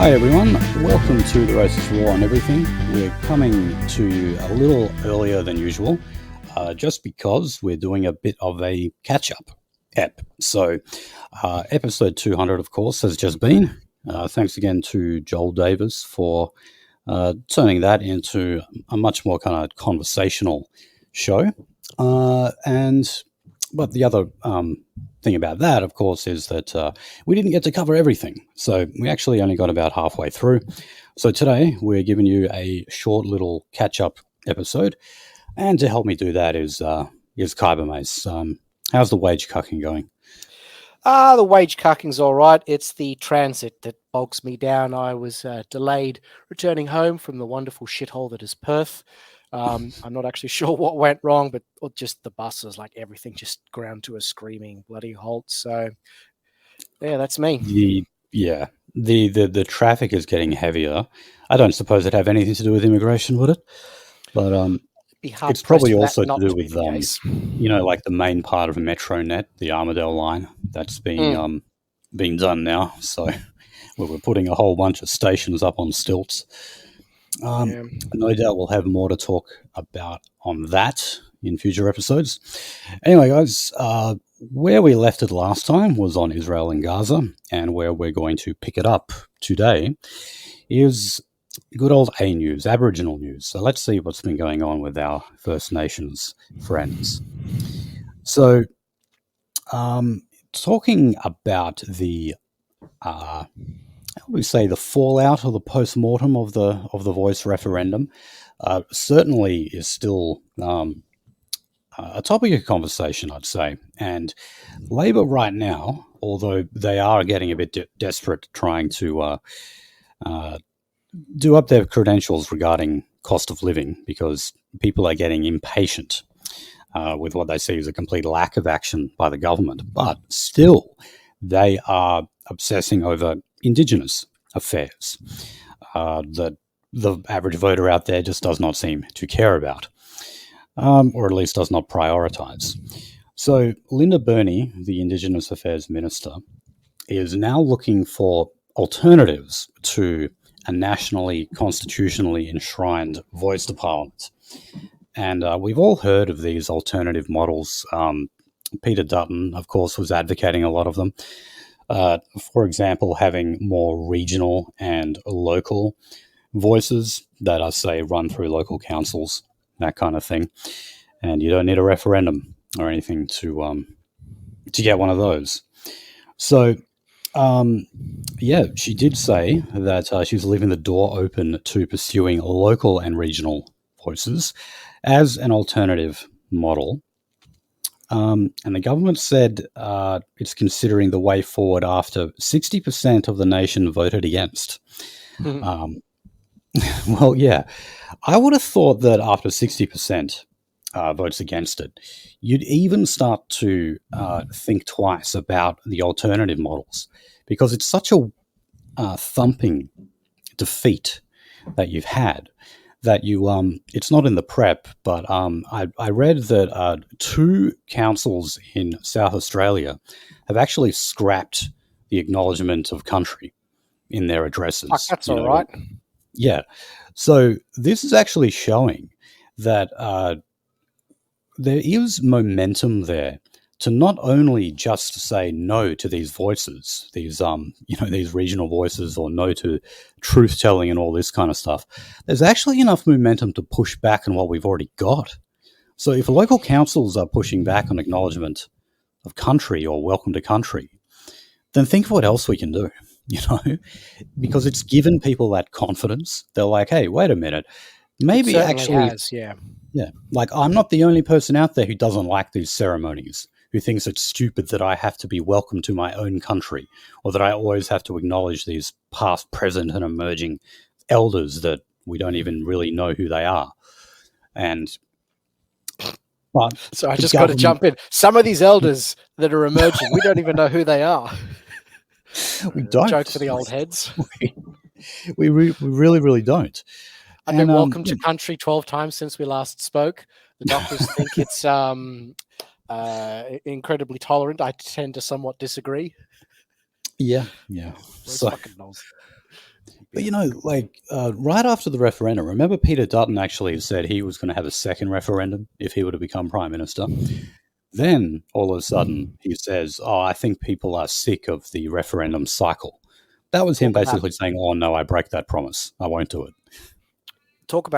Hi everyone, welcome to the Racist War and Everything. We're coming to you a little earlier than usual, just because we're doing a bit of a catch-up ep. So, episode 200, of course, has just been. Thanks again to Joel Davis for turning that into a much more kind of conversational show. But the other thing about that, of course, is that we didn't get to cover everything. So we actually only got about halfway through. So today we're giving you a short little catch-up episode. And to help me do that is Kyber Mace. How's the wage cucking going? The wage cucking's all right. It's the transit that bogs me down. I was delayed returning home from the wonderful shithole that is Perth. I'm not actually sure what went wrong, but just the buses, like everything just ground to a screaming bloody halt. So, yeah, that's me. The traffic is getting heavier. I don't suppose it'd have anything to do with immigration, would it? But it's probably also to do with like the main part of MetroNet, the Armadale line, that's being done now. So we're putting a whole bunch of stations up on stilts. No doubt we'll have more to talk about on that in future episodes. Anyway, guys, where we left it last time was on Israel and Gaza, and where we're going to pick it up today is good old A news, Aboriginal news. So let's see what's been going on with our First Nations friends. So, talking about the the fallout or the post-mortem of the voice referendum, certainly is still a topic of conversation, I'd say. And Labor right now, although they are getting a bit desperate trying to do up their credentials regarding cost of living, because people are getting impatient with what they see as a complete lack of action by the government. But still, they are obsessing over Indigenous affairs that the average voter out there just does not seem to care about, or at least does not prioritise. So Linda Burney, the Indigenous Affairs Minister, is now looking for alternatives to a nationally, constitutionally enshrined voice to Parliament. And we've all heard of these alternative models. Peter Dutton, of course, was advocating a lot of them. For example, having more regional and local voices that are, say, run through local councils, that kind of thing. And you don't need a referendum or anything to get one of those. So, she did say that she's leaving the door open to pursuing local and regional voices as an alternative model. And the government said it's considering the way forward after 60% of the nation voted against. Well, yeah, I would have thought that after 60% votes against it, you'd even start to think twice about the alternative models, because it's such a thumping defeat that you've had that it's not in the prep, but I read that 2 councils in South Australia have actually scrapped the acknowledgement of country in their addresses. That's all right. Yeah. So this is actually showing that there is momentum there to not only just say no to these voices, these these regional voices, or no to truth telling and all this kind of stuff. There's actually enough momentum to push back on what we've already got. So if local councils are pushing back on acknowledgement of country or welcome to country, then think of what else we can do, because it's given people that confidence. They're like, hey, wait a minute, maybe actually, like, I'm not the only person out there who doesn't like these ceremonies, who thinks it's stupid that I have to be welcome to my own country, or that I always have to acknowledge these past, present, and emerging elders that we don't even really know who they are. So I just got to jump in. Some of these elders that are emerging, we don't even know who they are. We don't. Joke for the old heads. We really, really don't. I've been welcome to country 12 times since we last spoke. The doctors think it's incredibly tolerant. I tend to somewhat disagree. Yeah, yeah. Where's So, fucking Knowles? but like right after the referendum, remember Peter Dutton actually said he was going to have a second referendum if he were to become prime minister. Then all of a sudden he says, "Oh, I think people are sick of the referendum cycle." That was him Talk about basically saying, "Oh no, I break that promise. I won't do it."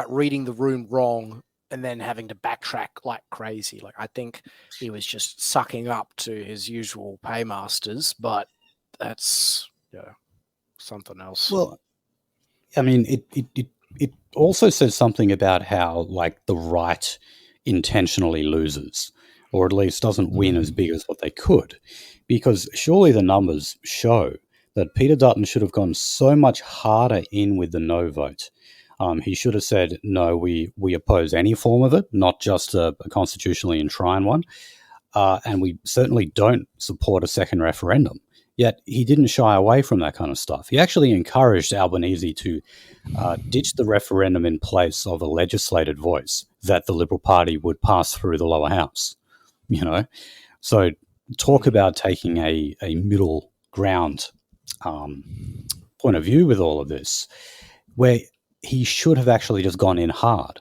reading the room wrong and then having to backtrack like crazy. Like I think he was just sucking up to his usual paymasters, but that's something else. Well, I mean, it also says something about how like the right intentionally loses, or at least doesn't win as big as what they could, because surely the numbers show that Peter Dutton should have gone so much harder in with the no vote. He should have said, no, we oppose any form of it, not just a constitutionally enshrined one. And we certainly don't support a second referendum. Yet he didn't shy away from that kind of stuff. He actually encouraged Albanese to ditch the referendum in place of a legislated voice that the Liberal Party would pass through the lower house. So talk about taking a middle ground point of view with all of this, where he should have actually just gone in hard,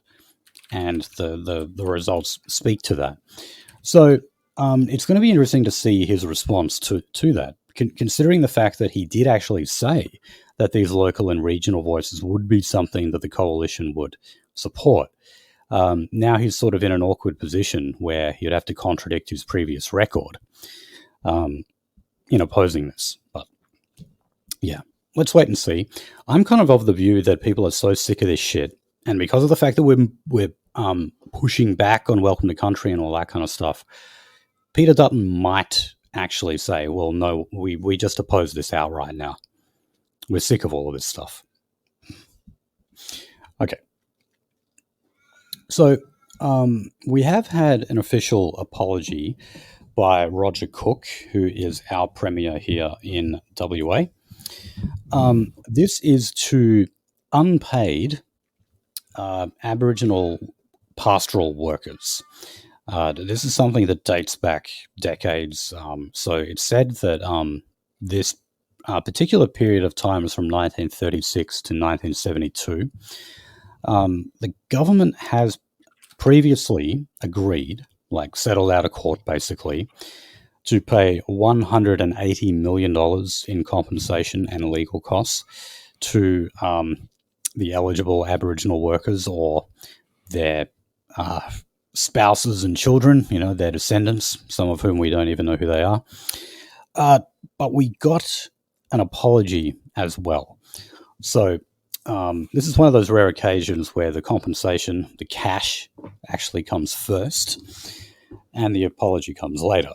and the results speak to that. So it's going to be interesting to see his response to that, considering the fact that he did actually say that these local and regional voices would be something that the coalition would support. Now he's sort of in an awkward position where he'd have to contradict his previous record in opposing this. But yeah, let's wait and see. I'm kind of the view that people are so sick of this shit, and because of the fact that we're pushing back on Welcome to Country and all that kind of stuff, Peter Dutton might actually say, well, no, we just oppose this outright now. We're sick of all of this stuff. Okay. So we have had an official apology by Roger Cook, who is our Premier here in WA. This is to unpaid Aboriginal pastoral workers. This is something that dates back decades. So it's said that this particular period of time is from 1936 to 1972. The government has previously agreed, like settled out of court basically, to pay $180 million in compensation and legal costs to the eligible Aboriginal workers or their spouses and children, their descendants, some of whom we don't even know who they are. But we got an apology as well. So this is one of those rare occasions where the compensation, the cash, actually comes first and the apology comes later.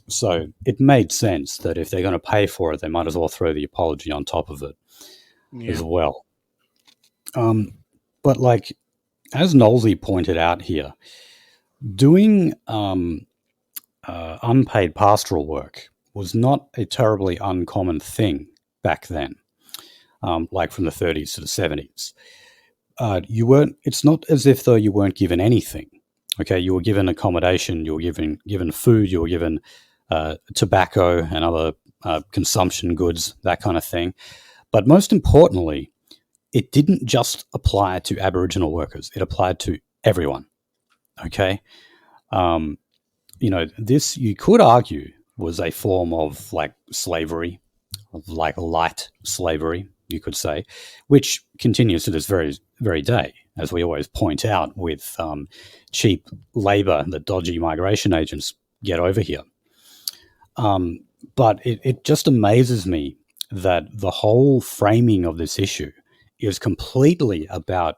So it made sense that if they're going to pay for it, they might as well throw the apology on top of it as well. But like, as Knowlesy pointed out here, doing unpaid pastoral work was not a terribly uncommon thing back then, like from the 30s to the 70s. It's not as if though you weren't given anything. Okay, you were given accommodation, you were given food, you were given tobacco and other consumption goods, that kind of thing. But most importantly, it didn't just apply to Aboriginal workers; it applied to everyone. Okay, this you could argue was a form of like slavery, of like light slavery, you could say, which continues to this very, very day, as we always point out with cheap labour that dodgy migration agents get over here. But it just amazes me that the whole framing of this issue is completely about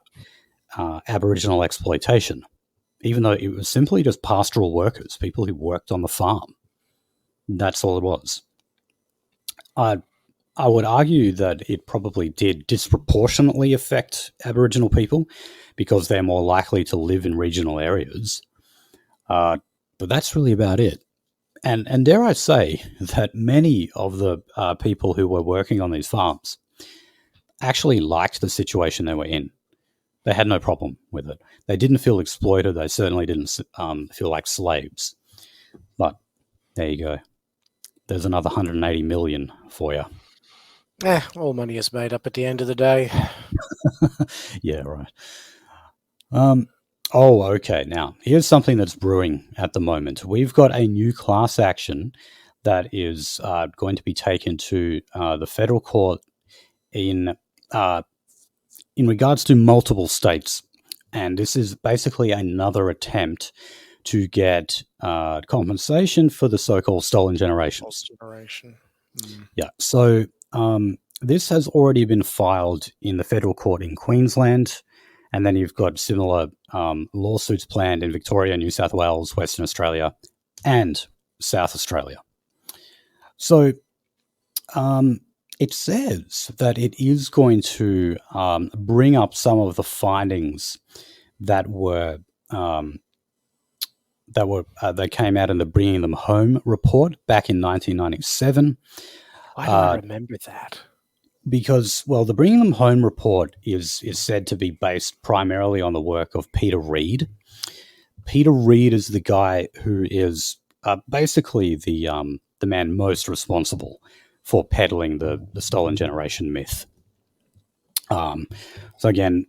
Aboriginal exploitation, even though it was simply just pastoral workers, people who worked on the farm. That's all it was. I would argue that it probably did disproportionately affect Aboriginal people because they're more likely to live in regional areas. But that's really about it. And dare I say that many of the people who were working on these farms actually liked the situation they were in. They had no problem with it. They didn't feel exploited. They certainly didn't feel like slaves. But there you go. there's another 180 million for you. All money is made up at the end of the day. Yeah, right. Okay. Now, here's something that's brewing at the moment. We've got a new class action that is going to be taken to the federal court uh, in regards to multiple states. And this is basically another attempt to get compensation for the so-called stolen generations. Yeah. So this has already been filed in the federal court in Queensland. And then you've got similar lawsuits planned in Victoria, New South Wales, Western Australia, and South Australia. So it says that it is going to bring up some of the findings that came out in the Bringing Them Home report back in 1997. Why do I remember that? Because, well, the Bringing Them Home report is said to be based primarily on the work of Peter Reid. Peter Reid is the guy who is basically the man most responsible for peddling the stolen generation myth. So again,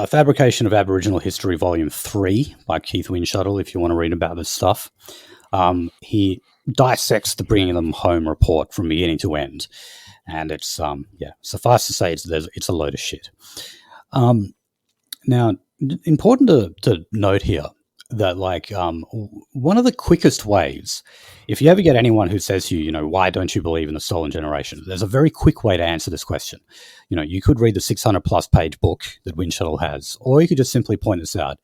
Fabrication of Aboriginal History, Volume 3 by Keith Winshuttle, if you want to read about this stuff. He dissects the Bringing Them Home report from beginning to end. And it's, suffice to say, it's a load of shit. Now, important to note here that, one of the quickest ways, if you ever get anyone who says to you, why don't you believe in the stolen generation? There's a very quick way to answer this question. You could read the 600-plus page book that Winshuttle has, or you could just simply point this out.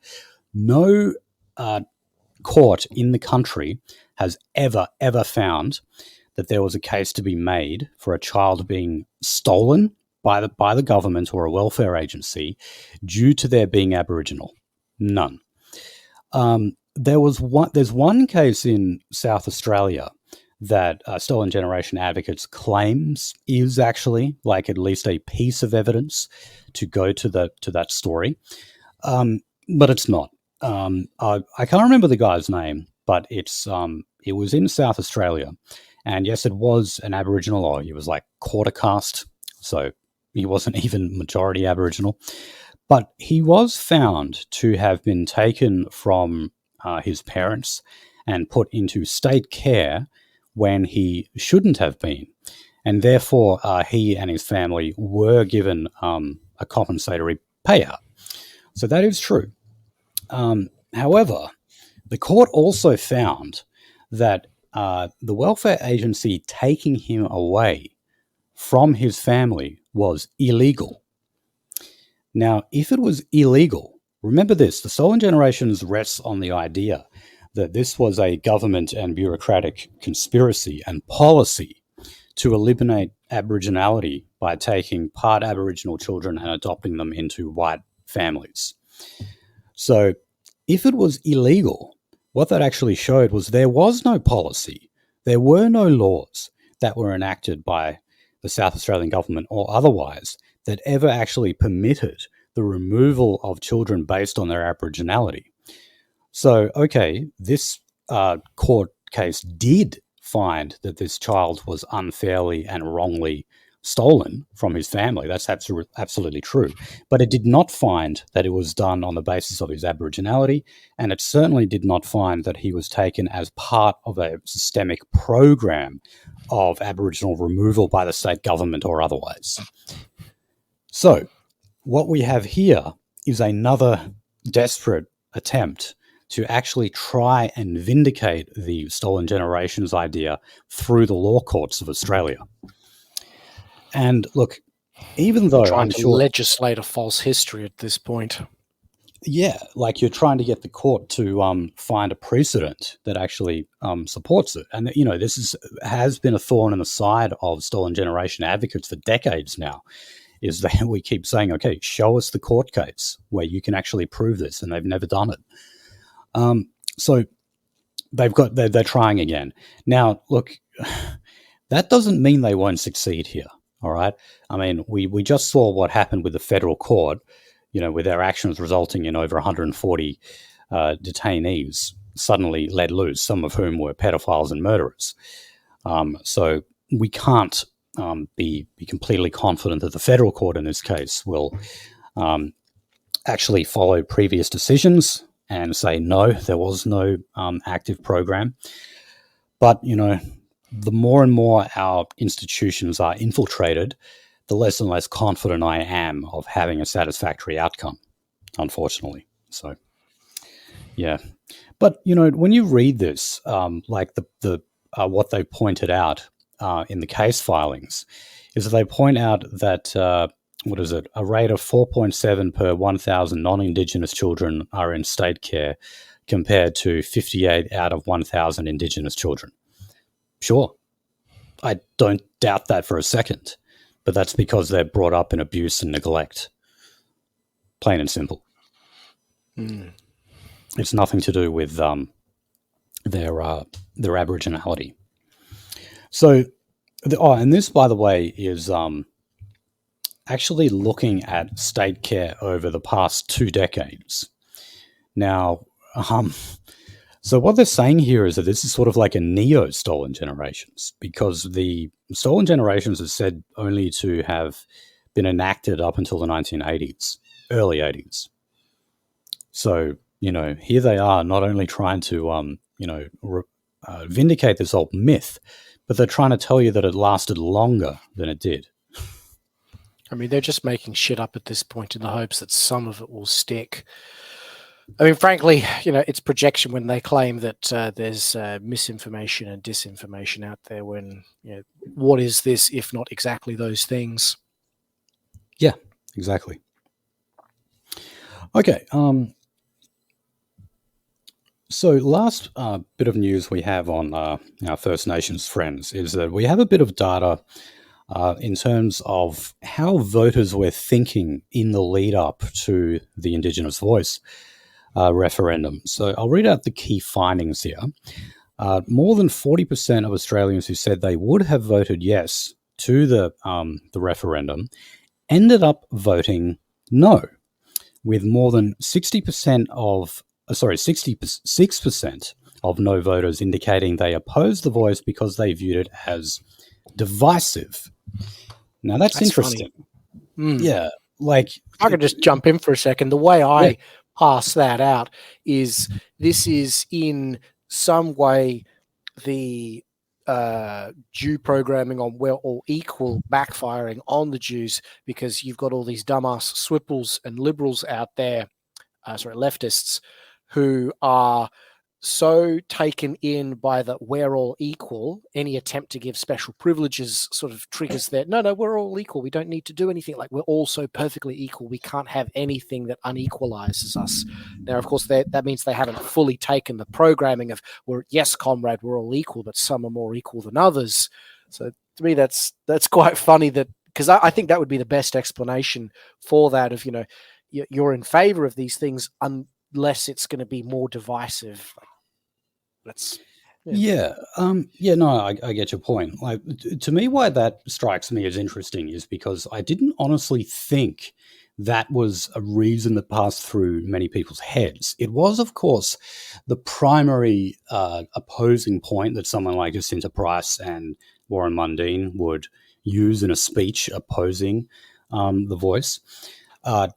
No court in the country has ever found that there was a case to be made for a child being stolen by the government or a welfare agency due to their being Aboriginal. None. There's one case in South Australia that Stolen Generation Advocates claims is actually at least a piece of evidence to go to that story, but it's not. I can't remember the guy's name, but it was in South Australia. And yes, it was an Aboriginal, or he was quarter caste, so he wasn't even majority Aboriginal. But he was found to have been taken from his parents and put into state care when he shouldn't have been. And therefore, he and his family were given a compensatory payout. So that is true. However, the court also found that the welfare agency taking him away from his family was illegal. Now, if it was illegal, remember this, the Stolen Generations rests on the idea that this was a government and bureaucratic conspiracy and policy to eliminate Aboriginality by taking part Aboriginal children and adopting them into white families. So if it was illegal, what that actually showed was there was no policy, there were no laws that were enacted by the South Australian government or otherwise that ever actually permitted the removal of children based on their Aboriginality. So, okay, this court case did find that this child was unfairly and wrongly stolen from his family. That's absolutely true. But it did not find that it was done on the basis of his Aboriginality, and it certainly did not find that he was taken as part of a systemic program of Aboriginal removal by the state government or otherwise. So what we have here is another desperate attempt to actually try and vindicate the Stolen Generations idea through the law courts of Australia. And look, even though trying to legislate a false history at this point. Yeah, you're trying to get the court to find a precedent that actually supports it. And, this has been a thorn in the side of Stolen Generation advocates for decades now, is that we keep saying, okay, show us the court case where you can actually prove this, and they've never done it. So they're trying again. Now, look, that doesn't mean they won't succeed here. All right. I mean, we just saw what happened with the federal court, with their actions resulting in over 140 detainees suddenly let loose, some of whom were pedophiles and murderers. So we can't be completely confident that the federal court in this case will actually follow previous decisions and say, no, there was no active program. But, the more and more our institutions are infiltrated, the less and less confident I am of having a satisfactory outcome, unfortunately. So, yeah. But, when you read this, like the what they pointed out in the case filings, is that they point out that, what is it, a rate of 4.7 per 1,000 non-Indigenous children are in state care compared to 58 out of 1,000 Indigenous children. Sure, I don't doubt that for a second, but that's because they're brought up in abuse and neglect. Plain and simple. Mm. It's nothing to do with their Aboriginality. So, and this, by the way, is actually looking at state care over the past 2 decades. Now, so what they're saying here is that this is sort of like a neo-stolen generations, because the stolen generations is said only to have been enacted up until the 1980s, early 80s. So, here they are not only trying to, vindicate this old myth, but they're trying to tell you that it lasted longer than it did. I mean, they're just making shit up at this point in the hopes that some of it will stick. I mean, frankly, it's projection when they claim that there's misinformation and disinformation out there when, what is this if not exactly those things? Yeah, exactly. Okay. So last bit of news we have on our First Nations friends is that we have a bit of data in terms of how voters were thinking in the lead up to the Indigenous Voice referendum. So I'll read out the key findings here. More than 40% of Australians who said they would have voted yes to the referendum ended up voting no, with more than 66% of no voters indicating they opposed the voice because they viewed it as divisive. Now that's interesting. Yeah, like I could just jump in for a second. The way I pass that out is this is in some way the Jew programming on we're all equal backfiring on the Jews, because you've got all these dumbass swipples and liberals out there, leftists, who are so taken in by the we're all equal. Any attempt to give special privileges sort of triggers that no, we're all equal. We don't need to do anything. Like, we're all so perfectly equal. We can't have anything that unequalizes us. Now, of course, that means they haven't fully taken the programming of, yes, comrade, we're all equal, but some are more equal than others. So to me, that's quite funny, that because I think that would be the best explanation for that of, you're in favor of these things unless it's going to be more divisive. That's I get your point. Like, to me, why that strikes me as interesting is because I didn't honestly think that was a reason that passed through many people's heads. It was, of course, the primary opposing point that someone like Jacinta Price and Warren Mundine would use in a speech opposing the voice.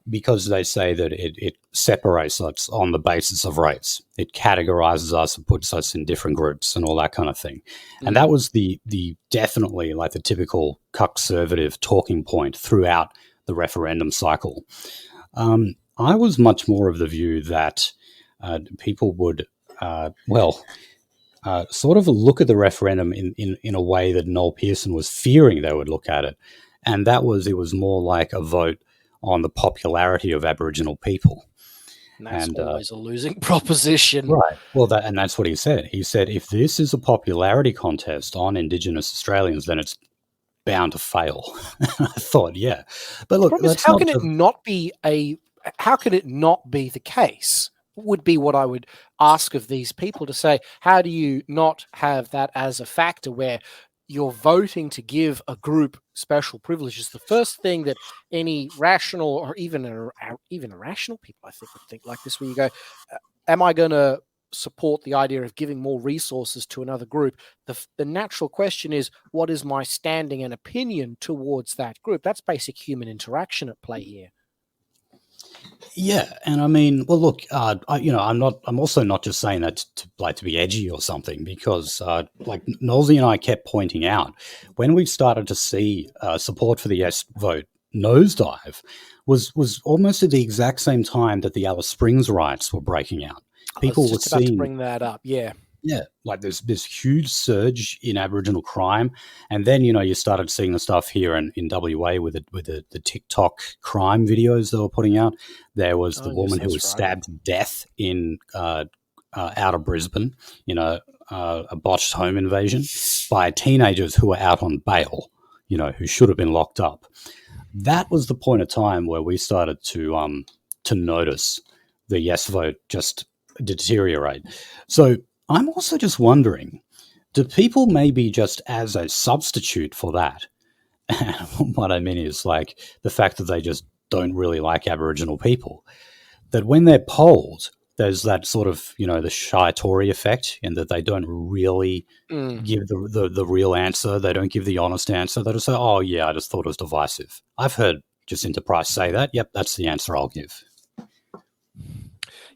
Because they say that it separates us on the basis of race. It categorizes us and puts us in different groups and all that kind of thing. And that was the definitely like the typical conservative talking point throughout the referendum cycle. I was much more of the view that people would, sort of look at the referendum in a way that Noel Pearson was fearing they would look at it. And it was more like a vote on the popularity of Aboriginal people. And that's always a losing proposition. Right. Well, that's what he said. He said, if this is a popularity contest on Indigenous Australians, then it's bound to fail. I thought, yeah. But look, how can it not be the case? Would be what I would ask of these people, to say, how do you not have that as a factor where you're voting to give a group special privileges? The first thing that any rational or even irrational people, I think, would think like this, where you go, am I going to support the idea of giving more resources to another group, the natural question is, what is my standing and opinion towards that group? That's basic human interaction at play here. Yeah, and I mean, well, look, I'm also not just saying that to be edgy or something, because like Nolsey and I kept pointing out, when we started to see support for the yes vote nosedive, was almost at the exact same time that the Alice Springs riots were breaking out. I was People were just about to seeing, bring that up. Yeah. yeah, like there's this huge surge in Aboriginal crime, and then you started seeing the stuff here in WA with the TikTok crime videos they were putting out. There was the Oh, yes, woman who was that's right. stabbed to death in out of Brisbane, a botched home invasion by teenagers who were out on bail, who should have been locked up. That was the point of time where we started to notice the yes vote just deteriorate. So I'm also just wondering, do people maybe just as a substitute for that? What I mean is like the fact that they just don't really like Aboriginal people, that when they're polled, there's that sort of, the shy Tory effect, in that they don't really give the real answer. They don't give the honest answer. They just say, oh, yeah, I just thought it was divisive. I've heard Jacinta Price say that. Yep, that's the answer I'll give.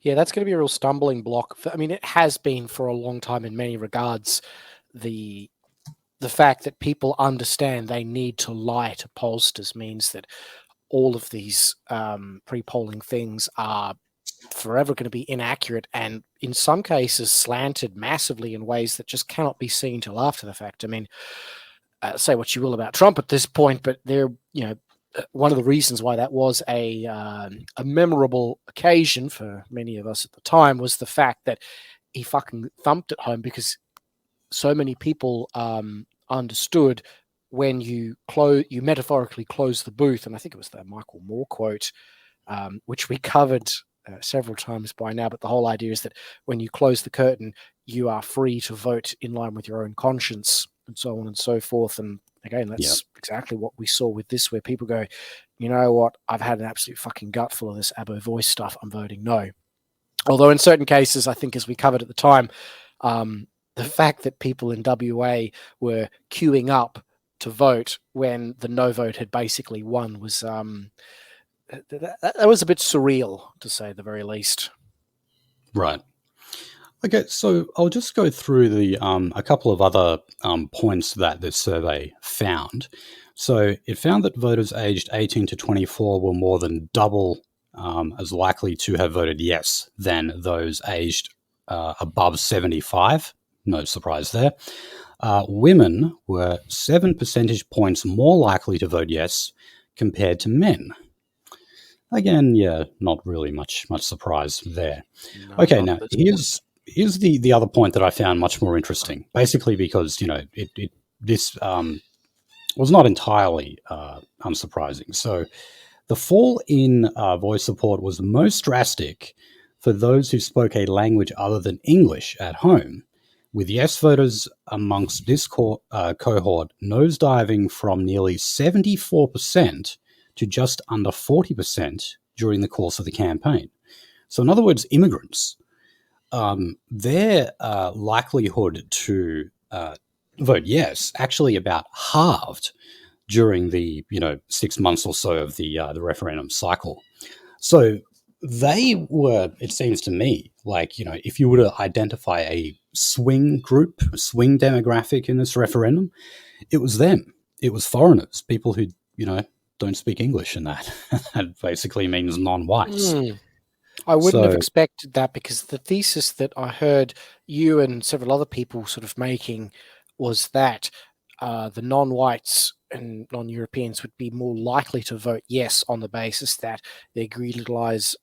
Yeah, that's going to be a real stumbling block. I mean, it has been for a long time in many regards. The fact that people understand they need to lie to pollsters means that all of these pre-polling things are forever going to be inaccurate, and in some cases slanted massively in ways that just cannot be seen till after the fact. I mean, say what you will about Trump at this point, but one of the reasons why that was a memorable occasion for many of us at the time was the fact that he fucking thumped it home, because so many people understood when you metaphorically close the booth. And I think it was the Michael Moore quote, which we covered several times by now. But the whole idea is that when you close the curtain, you are free to vote in line with your own conscience, and so on and so forth. And again, that's exactly what we saw with this, where people go, you know what, I've had an absolute fucking gutful of this Abo voice stuff, I'm voting no. Although in certain cases, I think, as we covered at the time, the fact that people in WA were queuing up to vote when the no vote had basically won was that was a bit surreal, to say the very least. Right. Okay, so I'll just go through the a couple of other points that this survey found. So it found that voters aged 18 to 24 were more than double as likely to have voted yes than those aged above 75. No surprise there. Women were 7 percentage points more likely to vote yes compared to men. Again, yeah, not really much surprise there. No, Okay, not now this here's the other point that I found much more interesting. Basically, because this was not entirely unsurprising. So the fall in voice support was most drastic for those who spoke a language other than English at home, with yes voters amongst this cohort nosediving from nearly 74% to just under 40% during the course of the campaign. So in other words, immigrants, their likelihood to vote yes actually about halved during the 6 months or so of the referendum cycle. So they were, it seems to me, like, if you were to identify a swing group, a swing demographic in this referendum, it was them. It was foreigners, people who don't speak English, and that that basically means non-whites. I wouldn't have So expected that, because the thesis that I heard you and several other people sort of making was that the non-whites and non-Europeans would be more likely to vote yes on the basis that their greedy little eyes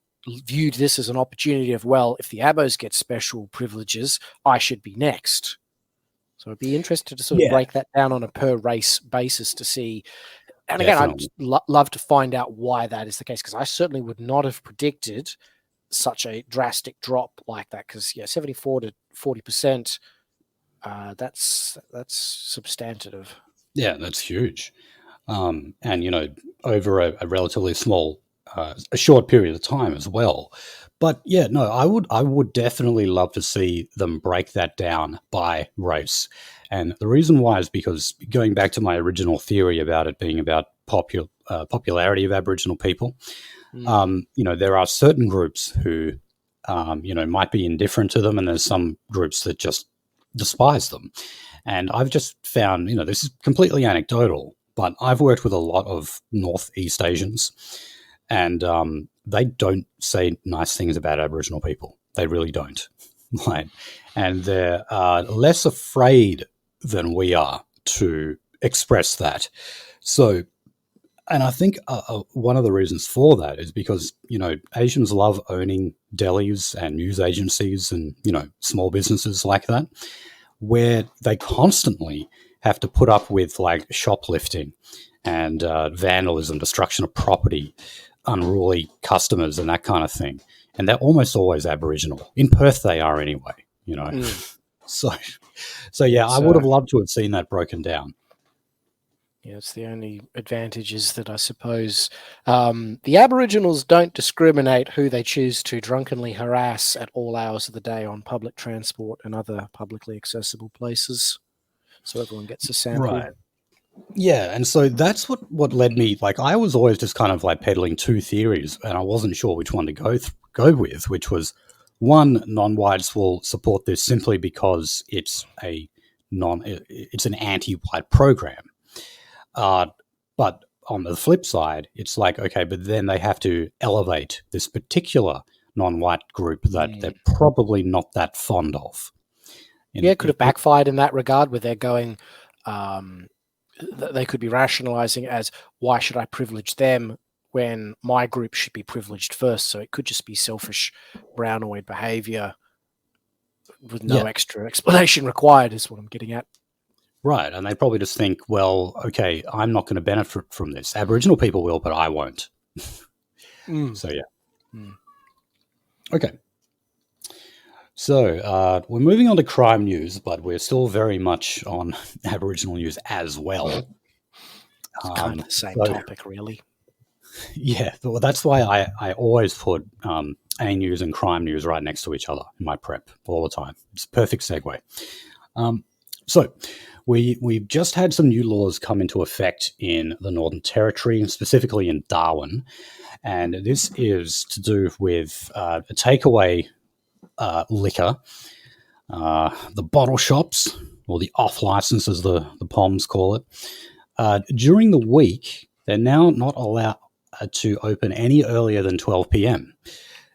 viewed this as an opportunity of, well, if the Abos get special privileges, I should be next. So I'd be interested to sort of yeah, break that down on a per race basis to see. And again, I'd definitely. love to find out why that is the case, because I certainly would not have predicted such a drastic drop like that. Because 74 to 40%, that's substantive. Yeah, that's huge. And over a relatively small a short period of time as well. But yeah, no, I would definitely love to see them break that down by race. And the reason why is because going back to my original theory about it being about popularity of Aboriginal people, there are certain groups who, might be indifferent to them, and there's some groups that just despise them. And I've just found, this is completely anecdotal, but I've worked with a lot of Northeast Asians, and they don't say nice things about Aboriginal people. They really don't. Right. And they're less afraid than we are to express that. So, and I think one of the reasons for that is because, Asians love owning delis and news agencies and, small businesses like that, where they constantly have to put up with like shoplifting and vandalism, destruction of property, unruly customers, and that kind of thing. And they're almost always Aboriginal. In Perth, they are anyway. So, yeah, I would have loved to have seen that broken down. Yeah, it's the only advantage is that I suppose the Aboriginals don't discriminate who they choose to drunkenly harass at all hours of the day on public transport and other publicly accessible places. So everyone gets a sample. Right. Yeah, and so that's what led me. Like, I was always just kind of like peddling two theories, and I wasn't sure which one to go with. Which was one, non-whites will support this simply because it's an anti-white program. But on the flip side, it's like, okay, but then they have to elevate this particular non-white group that they're probably not that fond of. It could have backfired in that regard, where they're going. They could be rationalizing as, why should I privilege them when my group should be privileged first? So it could just be selfish brownoid behavior with no extra explanation required, is what I'm getting at. Right. And they probably just think, well, okay, I'm not going to benefit from this. Aboriginal people will, but I won't. So, yeah. Okay. So we're moving on to crime news, but we're still very much on Aboriginal news as well. It's kind of the same topic, really. Yeah, well, that's why I always put A news and crime news right next to each other in my prep all the time. It's a perfect segue. So we've just had some new laws come into effect in the Northern Territory, specifically in Darwin, and this is to do with a takeaway liquor, the bottle shops, or the off-license as the POMs call it. During the week, they're now not allowed to open any earlier than 12 p.m.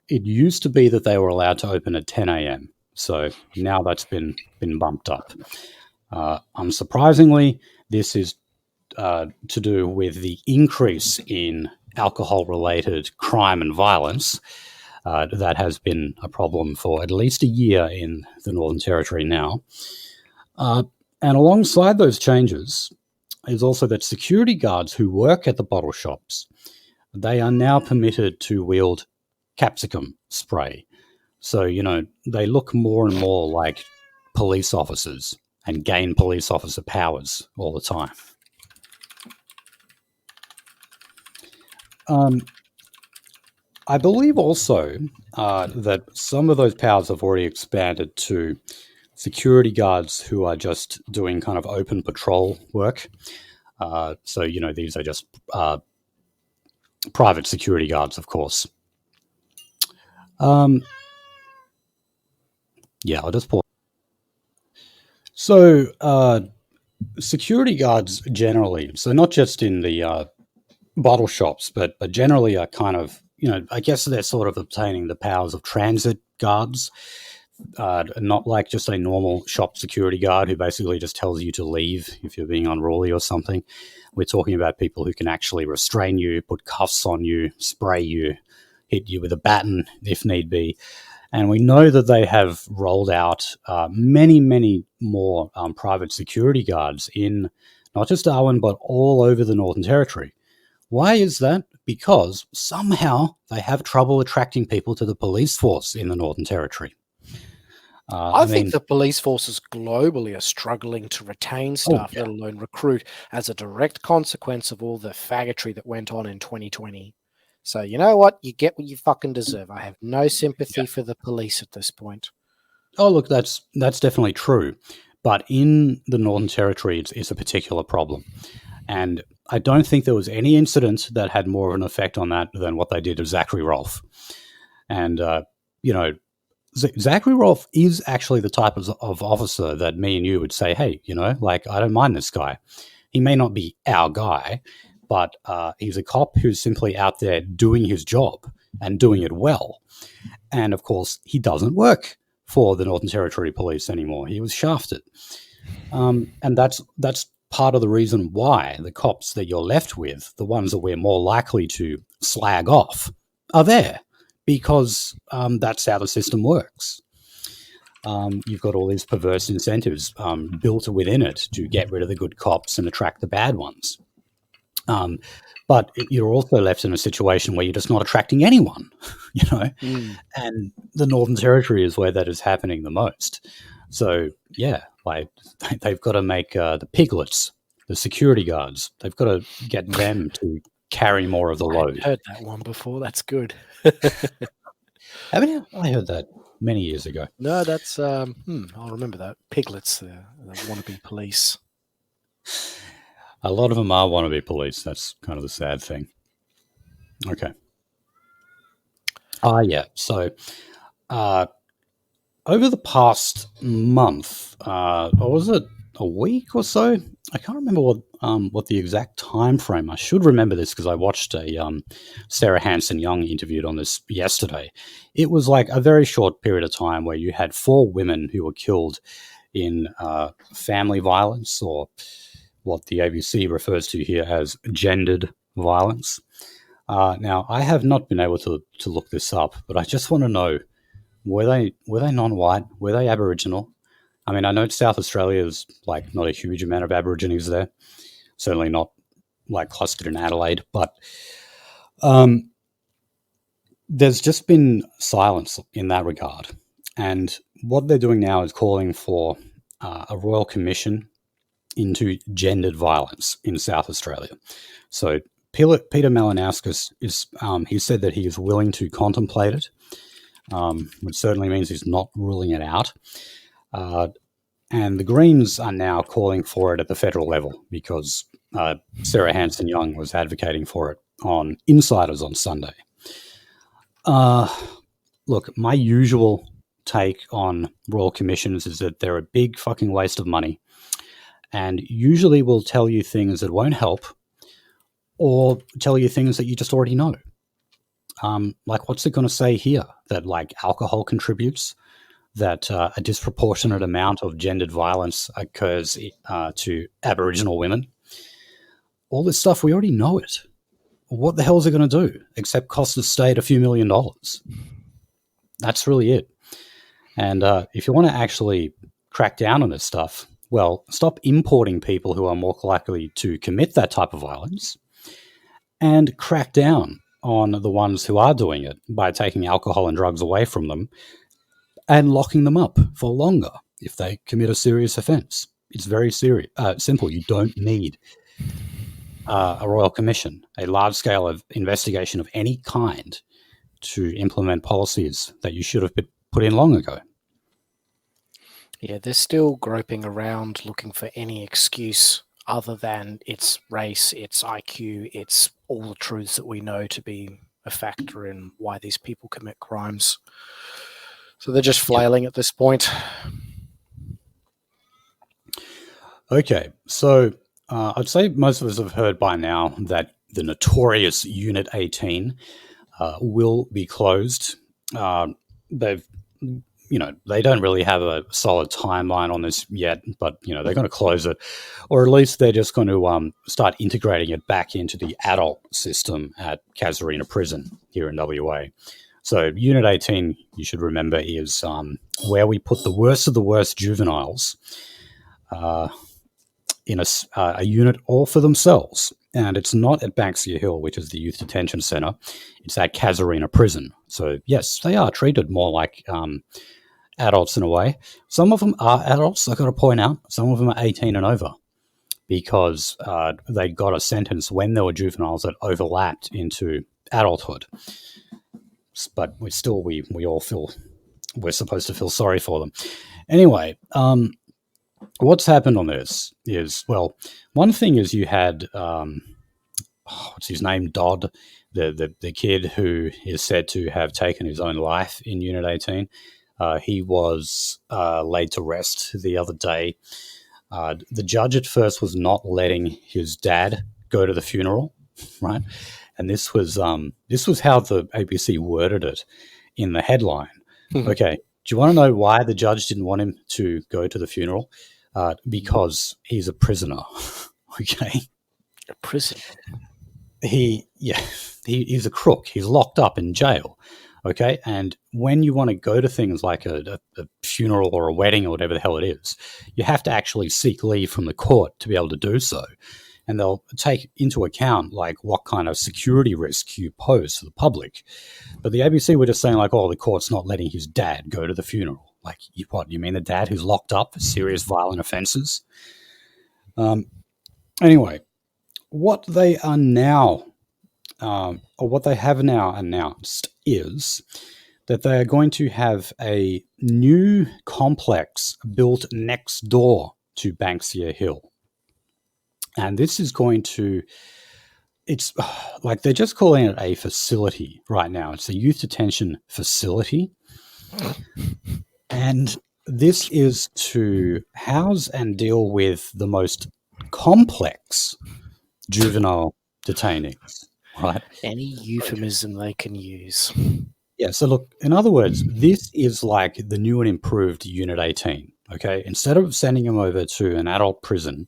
It used to be that they were allowed to open at 10 a.m., so now that's been bumped up. Unsurprisingly, this is to do with the increase in alcohol-related crime and violence that has been a problem for at least a year in the Northern Territory now. And alongside those changes is also that security guards who work at the bottle shops, they are now permitted to wield capsicum spray. So, they look more and more like police officers and gain police officer powers all the time. I believe also that some of those powers have already expanded to security guards who are just doing kind of open patrol work. So, these are just private security guards, of course. I'll just pause. So, security guards generally, so not just in the bottle shops, but generally are kind of, I guess they're sort of obtaining the powers of transit guards, not like just a normal shop security guard who basically just tells you to leave if you're being unruly or something. We're talking about people who can actually restrain you, put cuffs on you, spray you, hit you with a baton if need be. And we know that they have rolled out many, many more private security guards in not just Darwin, but all over the Northern Territory. Why is that? Because somehow they have trouble attracting people to the police force in the Northern Territory. I think the police forces globally are struggling to retain staff, let alone recruit, as a direct consequence of all the faggotry that went on in 2020. So you know what? You get what you fucking deserve. I have no sympathy for the police at this point. Oh, look, that's definitely true. But in the Northern Territory, it's a particular problem. And I don't think there was any incident that had more of an effect on that than what they did to Zachary Rolfe. And, you know, Zachary Rolfe is actually the type of officer that me and you would say, hey, you know, like, I don't mind this guy. He may not be our guy, but he's a cop who's simply out there doing his job and doing it well. And of course, he doesn't work for the Northern Territory Police anymore. He was shafted. And that's part of the reason why the cops that you're left with, the ones that we're more likely to slag off, are there, because that's how the system works. You've got all these perverse incentives built within it to get rid of the good cops and attract the bad ones. But you're also left in a situation where you're just not attracting anyone, you know, and the Northern Territory is where that is happening the most. So, yeah, like they've got to make the piglets, the security guards, they've got to get them to carry more of the load. I heard that one before. That's good. Haven't you? I heard that many years ago. No, that's, I'll remember that. Piglets, the wannabe police. A lot of them are wannabe police. That's kind of the sad thing. Okay. Yeah. So, over the past month, or was it a week or so? I can't remember what the exact time frame. I should remember this because I watched a Sarah Hanson Young interviewed on this yesterday. It was like a very short period of time where you had 4 women who were killed in family violence, or what the ABC refers to here as gendered violence. Now, I have not been able to look this up, but I just want to know, were they non-white? Were they Aboriginal? I mean, I know South Australia is like not a huge amount of Aborigines there, certainly not like clustered in Adelaide, but there's just been silence in that regard. And what they're doing now is calling for a royal commission into gendered violence in South Australia. So Peter Malinauskas he said that he is willing to contemplate it, which certainly means he's not ruling it out. And the Greens are now calling for it at the federal level because Sarah Hanson Young was advocating for it on Insiders on Sunday. Look, my usual take on royal commissions is that they're a big fucking waste of money, and usually will tell you things that won't help, or tell you things that you just already know. Like, what's it going to say here? That, like, alcohol contributes? That a disproportionate amount of gendered violence occurs to Aboriginal women? All this stuff, we already know it. What the hell is it going to do except cost the state a few $1 million? That's really it. And if you want to actually crack down on this stuff, well, stop importing people who are more likely to commit that type of violence, and crack down on the ones who are doing it by taking alcohol and drugs away from them and locking them up for longer if they commit a serious offence. It's very simple. You don't need a royal commission, a large-scale investigation of any kind, to implement policies that you should have been put in long ago. Yeah, they're still groping around looking for any excuse other than it's race, it's IQ, it's all the truths that we know to be a factor in why these people commit crimes. So they're just flailing at this point. Okay, so I'd say most of us have heard by now that the notorious Unit 18 will be closed. They don't really have a solid timeline on this yet, but, they're going to close it, or at least they're just going to start integrating it back into the adult system at Casuarina Prison here in WA. So Unit 18, you should remember, is where we put the worst of the worst juveniles in a unit all for themselves. And it's not at Banksia Hill, which is the youth detention centre. It's at Casuarina Prison. So, yes, they are treated more like adults in a way. Some of them are adults, I've got to point out. Some of them are 18 and over, because they got a sentence when they were juveniles that overlapped into adulthood. But we all feel we're supposed to feel sorry for them. Anyway, what's happened on this is, well, one thing is you had what's his name, Dodd, the kid who is said to have taken his own life in Unit 18. He was laid to rest the other day. The judge at first was not letting his dad go to the funeral, right? And this was how the ABC worded it in the headline. Okay, do you want to know why the judge didn't want him to go to the funeral? Because he's a prisoner. Okay, A prison. He's a crook. He's locked up in jail. Okay, and when you want to go to things like a funeral or a wedding or whatever the hell it is, you have to actually seek leave from the court to be able to do so. And they'll take into account like what kind of security risk you pose to the public. But the ABC were just saying like, oh, the court's not letting his dad go to the funeral. Like, what? You mean the dad who's locked up for serious violent offences? Anyway, what they are now, or what they have now announced is that they are going to have a new complex built next door to Banksia Hill. And this is going to, it's like they're just calling it a facility right now. It's a youth detention facility. And this is to house and deal with the most complex juvenile detainees, right? Any euphemism they can use. Yeah, so look, in other words, this is like the new and improved Unit 18, okay? Instead of sending them over to an adult prison,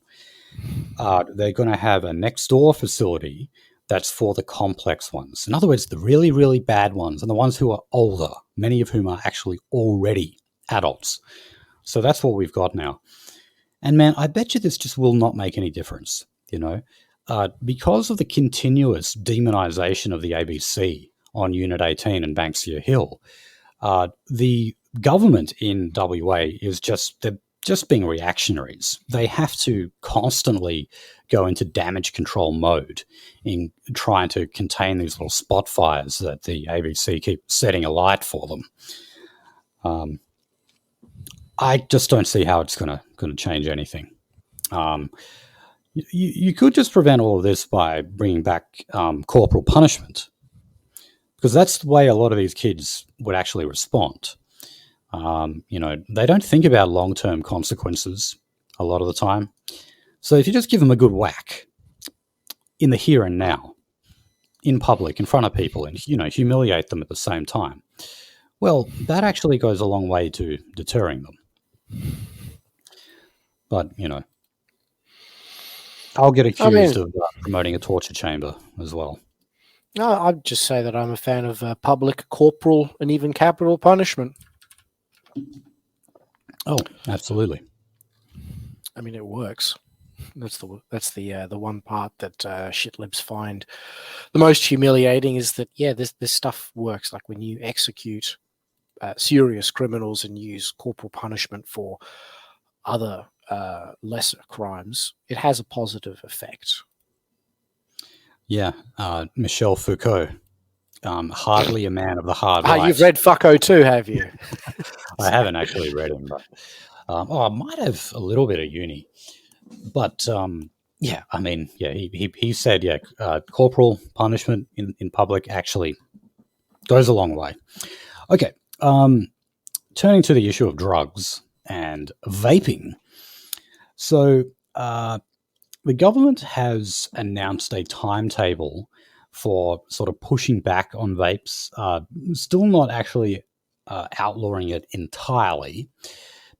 they're going to have a next-door facility that's for the complex ones. In other words, the really, really bad ones and the ones who are older, many of whom are actually already adults. So that's what we've got now. And man, I bet you this just will not make any difference, you know? Because of the continuous demonization of the ABC on Unit 18 and Banksia Hill, the government in WA is they're just being reactionaries. They have to constantly go into damage control mode in trying to contain these little spot fires that the ABC keep setting alight for them. I just don't see how it's going to change anything. You could just prevent all of this by bringing back corporal punishment, because that's the way a lot of these kids would actually respond. They don't think about long-term consequences a lot of the time. So if you just give them a good whack in the here and now, in public, in front of people, and, humiliate them at the same time, well, that actually goes a long way to deterring them. But, I'll get accused of promoting a torture chamber as well. No, I'd just say that I'm a fan of public, corporal, and even capital punishment. Oh, absolutely. I mean, it works. That's the one part that shit libs find the most humiliating, is that this stuff works. Like when you execute serious criminals and use corporal punishment for other lesser crimes, it has a positive effect. Yeah, Michel Foucault, hardly a man of the hard right. You've read Foucault too, have you? I haven't actually read him, but I might have a little bit of uni. But he said, corporal punishment in public actually goes a long way. Okay, turning to the issue of drugs and vaping. So the government has announced a timetable for sort of pushing back on vapes, still not actually outlawing it entirely.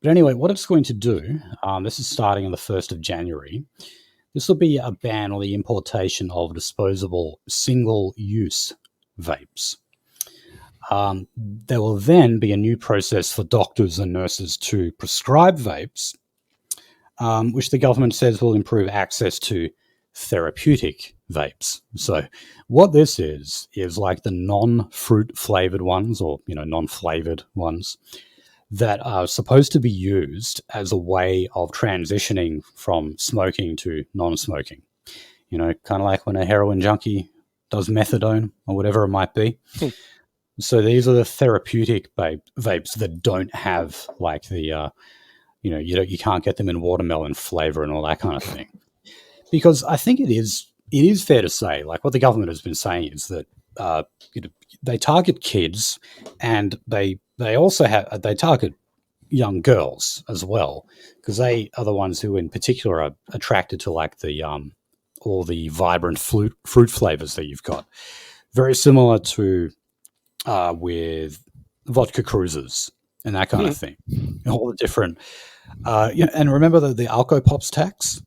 But anyway, what it's going to do, this is starting on the 1st of January, this will be a ban on the importation of disposable single-use vapes. There will then be a new process for doctors and nurses to prescribe vapes, which the government says will improve access to therapeutic vapes. So what this is like the non-fruit flavored ones, or non-flavored ones, that are supposed to be used as a way of transitioning from smoking to non-smoking. Kind of like when a heroin junkie does methadone or whatever it might be. So these are the therapeutic vapes that don't have like the you can't get them in watermelon flavor and all that kind of thing. Because I think it is fair to say, like what the government has been saying is that they target kids, and they also they target young girls as well, because they are the ones who in particular are attracted to like the all the vibrant fruit flavors that you've got. Very similar to with vodka cruisers and that kind of thing. All the different and remember the Alcopops tax?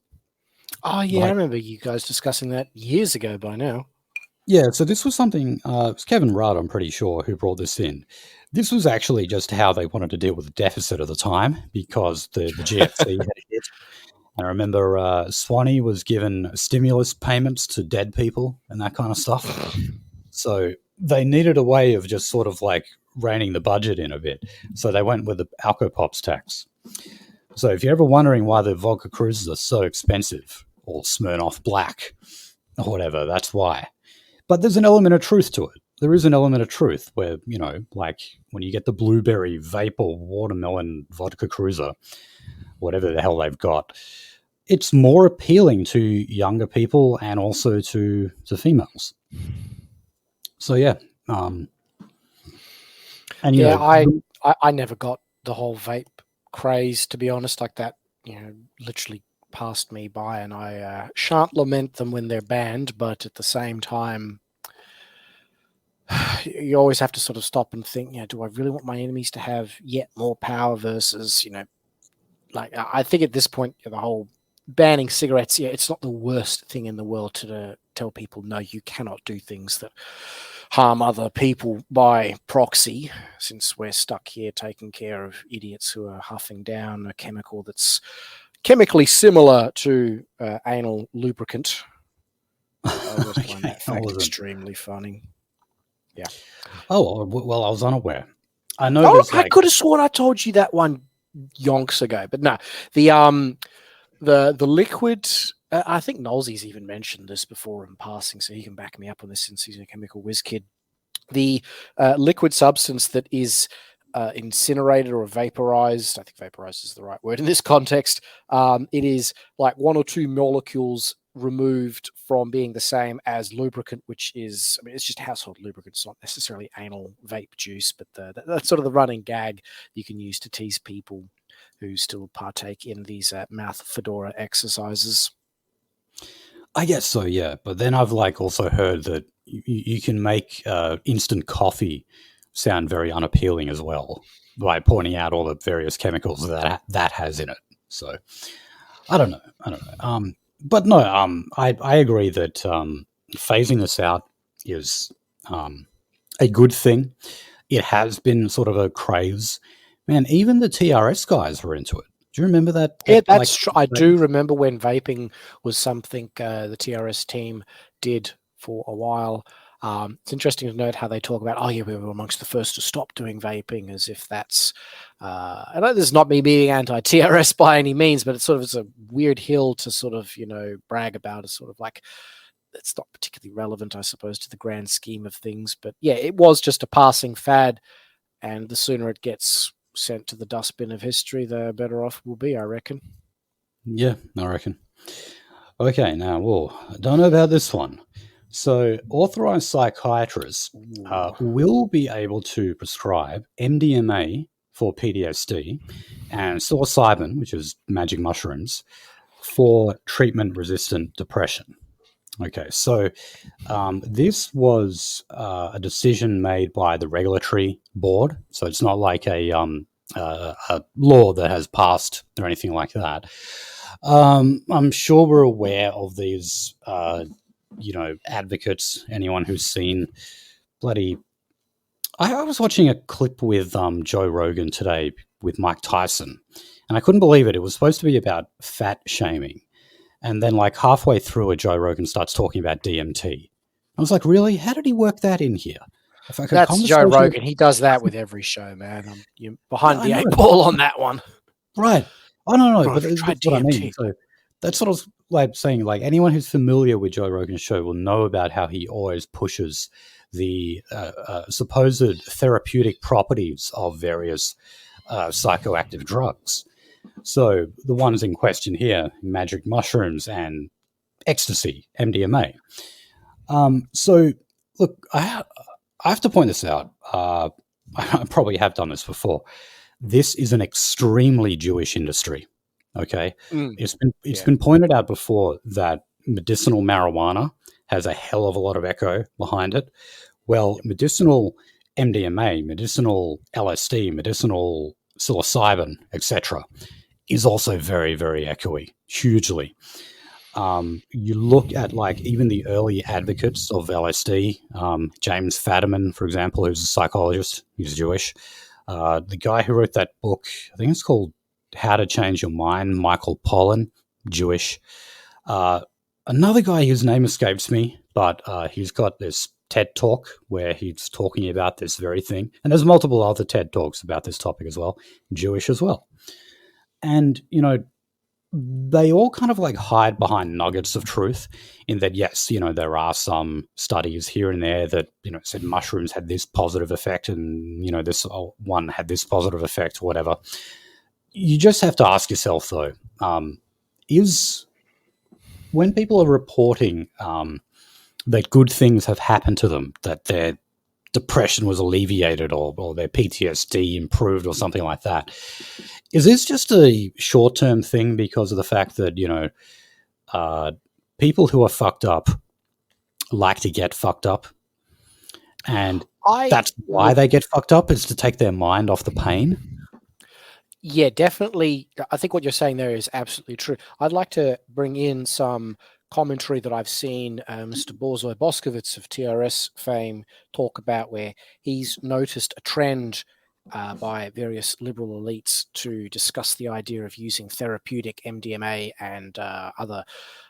Oh yeah, I remember you guys discussing that years ago by now. Yeah, so this was something, it was Kevin Rudd, I'm pretty sure, who brought this in. This was actually just how they wanted to deal with the deficit at the time, because the GFC had hit. I remember Swanee was given stimulus payments to dead people and that kind of stuff. So they needed a way of just sort of like reining the budget in a bit. So they went with the Alcopops tax. So if you're ever wondering why the vodka cruises are so expensive, or Smirnoff Black, or whatever, that's why. But there's an element of truth to it. There is an element of truth where, like when you get the blueberry vape or watermelon vodka cruiser, whatever the hell they've got, it's more appealing to younger people and also to females. So yeah, and I never got the whole vape craze, to be honest. Like that, literally passed me by, and I shan't lament them when they're banned, but at the same time, you always have to sort of stop and think, do I really want my enemies to have yet more power versus, like I think at this point, the whole banning cigarettes, it's not the worst thing in the world to tell people, no, you cannot do things that harm other people by proxy, since we're stuck here taking care of idiots who are huffing down a chemical that's chemically similar to anal lubricant. I always find that fact extremely funny. Yeah. Oh, well, I was unaware. I know. I could have sworn I told you that one yonks ago, but no. The liquid. I think Nolsey's even mentioned this before in passing, so he can back me up on this since he's a chemical whiz kid. The liquid substance that is incinerated or vaporized, I think vaporized is the right word in this context, it is like 1 or 2 molecules removed from being the same as lubricant, which is, it's just household lubricant. It's not necessarily anal vape juice, but that's sort of the running gag you can use to tease people who still partake in these mouth fedora exercises. I guess so, yeah. But then I've also heard that you can make instant coffee sound very unappealing as well by pointing out all the various chemicals that has in it. So I don't know. But no, I agree that phasing this out is a good thing. It has been sort of a craze. Man, even the TRS guys were into it. Do you remember that? Yeah, that's true. I do remember when vaping was something the TRS team did for a while. It's interesting to note how they talk about, we were amongst the first to stop doing vaping, as if that's... I know this is not me being anti-TRS by any means, but it's a weird hill to sort of, brag about. It's sort of like, it's not particularly relevant, I suppose, to the grand scheme of things. But yeah, it was just a passing fad, and the sooner it gets sent to the dustbin of history, the better off we'll be, I reckon. Yeah, I reckon. Okay, now, I don't know about this one. So, authorized psychiatrists will be able to prescribe MDMA for PTSD and psilocybin, which is magic mushrooms, for treatment-resistant depression. Okay, so this was a decision made by the regulatory board. So it's not like a law that has passed or anything like that. I'm sure we're aware of these, advocates, anyone who's seen bloody... I was watching a clip with Joe Rogan today with Mike Tyson, and I couldn't believe it. It was supposed to be about fat shaming. And then halfway through it, Joe Rogan starts talking about DMT. I was like, really? How did he work that in here? That's Joe Rogan. He does that with every show, man. You're behind the 8 ball on that one. Right. I don't know, but that's what I mean. So that's sort of like saying, like anyone who's familiar with Joe Rogan's show will know about how he always pushes the supposed therapeutic properties of various psychoactive drugs. So the ones in question here, magic mushrooms and ecstasy, MDMA. So look, I have to point this out. I probably have done this before. This is an extremely Jewish industry. Okay, Mm, it's yeah. been pointed out before that medicinal marijuana has a hell of a lot of echo behind it. Well, medicinal MDMA, medicinal LSD, medicinal psilocybin, etc., is also very, very echoey, hugely. You look at like even the early advocates of LSD, James Fadiman, for example, who's a psychologist, he's Jewish. The guy who wrote that book, I think it's called How to Change Your Mind, Michael Pollan, Jewish. Uh, Another guy whose name escapes me, but he's got this TED talk where he's talking about this very thing. And there's multiple other TED talks about this topic as well, Jewish as well. And, they all kind of like hide behind nuggets of truth in that, yes, there are some studies here and there that, said mushrooms had this positive effect and, this one had this positive effect or whatever. You just have to ask yourself, though, is when people are reporting that good things have happened to them, that their depression was alleviated or their PTSD improved or something like that, is this just a short-term thing because of the fact that, people who are fucked up like to get fucked up? And I that's why would, they get fucked up, is to take their mind off the pain? yeah, definitely. I think what you're saying there is absolutely true. I'd like to bring in some commentary that I've seen Mr. Borzoi Boskovitz of TRS fame talk about, where he's noticed a trend by various liberal elites to discuss the idea of using therapeutic MDMA and other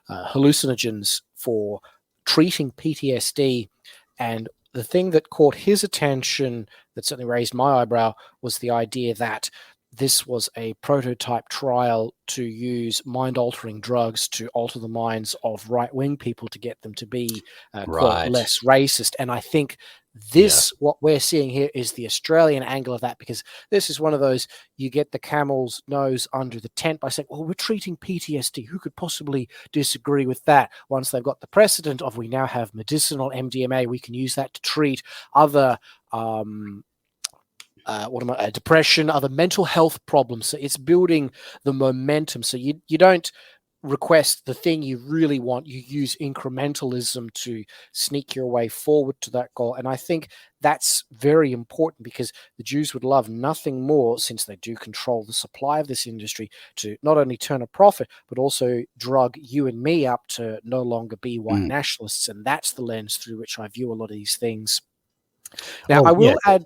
hallucinogens for treating PTSD. And the thing that caught his attention, that certainly raised my eyebrow, was the idea that this was a prototype trial to use mind-altering drugs to alter the minds of right-wing people to get them to be, quote, Right. less racist. And I think Yeah. what we're seeing here is the Australian angle of that, because this is one of those, you get the camel's nose under the tent by saying, well, we're treating PTSD. Who could possibly disagree with that? Once they've got the precedent of, we now have medicinal MDMA, we can use that to treat other depression, other mental health problems. So it's building the momentum. So you don't request the thing you really want. You use incrementalism to sneak your way forward to that goal. And I think that's very important, because the Jews would love nothing more, since they do control the supply of this industry, to not only turn a profit, but also drug you and me up to no longer be white nationalists. And that's the lens through which I view a lot of these things. Now, I Oh, yeah. will add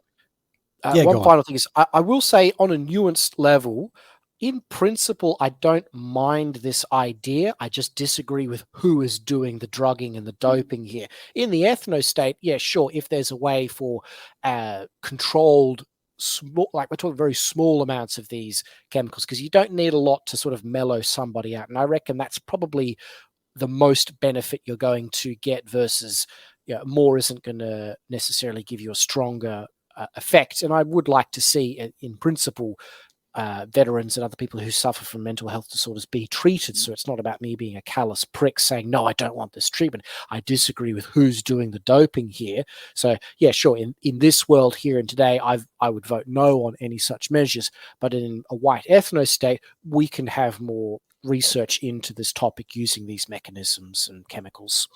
Yeah, one go on. final thing is, I will say, on a nuanced level, in principle, I don't mind this idea. I just disagree with who is doing the drugging and the doping here. In the ethno state, yeah, sure, if there's a way for controlled, small, like we're talking very small amounts of these chemicals, because you don't need a lot to sort of mellow somebody out. And I reckon that's probably the most benefit you're going to get, versus, more isn't going to necessarily give you a stronger effect. And I would like to see, in principle, veterans and other people who suffer from mental health disorders be treated. So it's not about me being a callous prick saying, no, I don't want this treatment. I disagree with who's doing the doping here. So yeah, sure. In this world here and today, I would vote no on any such measures. But in a white ethno state, we can have more research into this topic using these mechanisms and chemicals.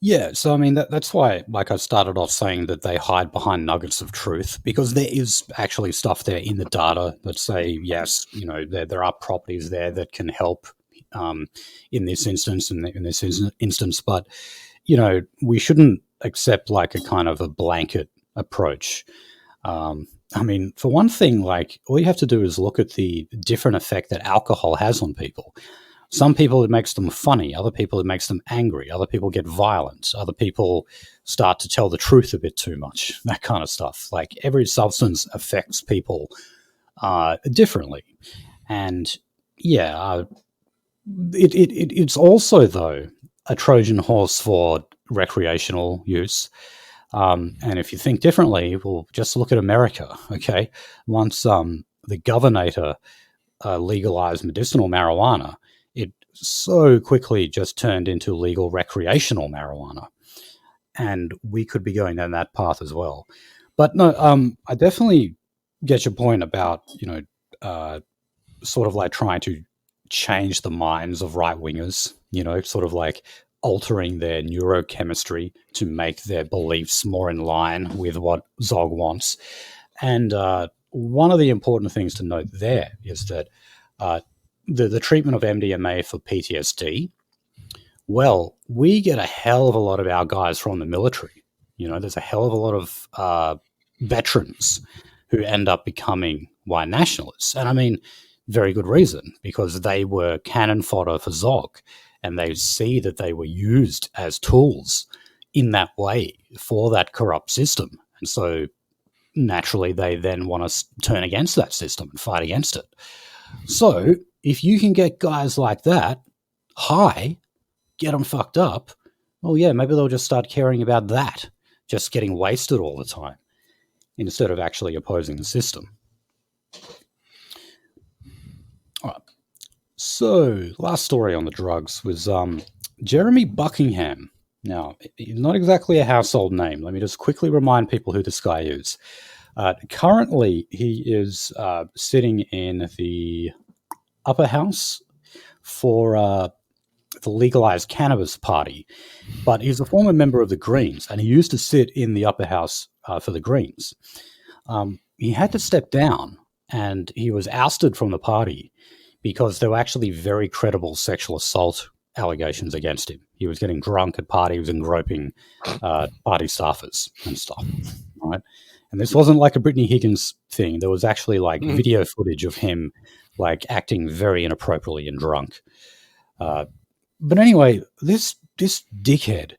Yeah, so I mean that's why, like I started off saying that they hide behind nuggets of truth, because there is actually stuff there in the data that say yes, there are properties there that can help in this instance and in this instance, but we shouldn't accept like a kind of a blanket approach. I mean, for one thing, like all you have to do is look at the different effect that alcohol has on people. Some people, it makes them funny. Other people, it makes them angry. Other people get violent. Other people start to tell the truth a bit too much, that kind of stuff. Like every substance affects people differently. And yeah, It's also, though, a Trojan horse for recreational use. And if you think differently, well, just look at America. Okay, once the governor legalized medicinal marijuana, it so quickly just turned into legal recreational marijuana, and we could be going down that path as well. But no, I definitely get your point about sort of like trying to change the minds of right wingers, sort of like altering their neurochemistry to make their beliefs more in line with what Zog wants. And one of the important things to note there is that uh, the treatment of MDMA for PTSD, well, we get a hell of a lot of our guys from the military. There's a hell of a lot of veterans who end up becoming white nationalists. And I mean, very good reason, because they were cannon fodder for Zog, and they see that they were used as tools in that way for that corrupt system. And so naturally, they then want to turn against that system and fight against it. So if you can get guys like that high, get them fucked up, well, yeah, maybe they'll just start caring about that, just getting wasted all the time, instead of actually opposing the system. All right. So, last story on the drugs was Jeremy Buckingham. Now, he's not exactly a household name. Let me just quickly remind people who this guy is. Currently, he is sitting in the upper house for the legalized cannabis party, but he's a former member of the Greens, and he used to sit in the upper house for the Greens. He had to step down, and he was ousted from the party because there were actually very credible sexual assault allegations against him. He was getting drunk at parties and groping party staffers and stuff, right? And this wasn't like a Brittany Higgins thing. There was actually like video footage of him like acting very inappropriately and drunk. But anyway, this dickhead,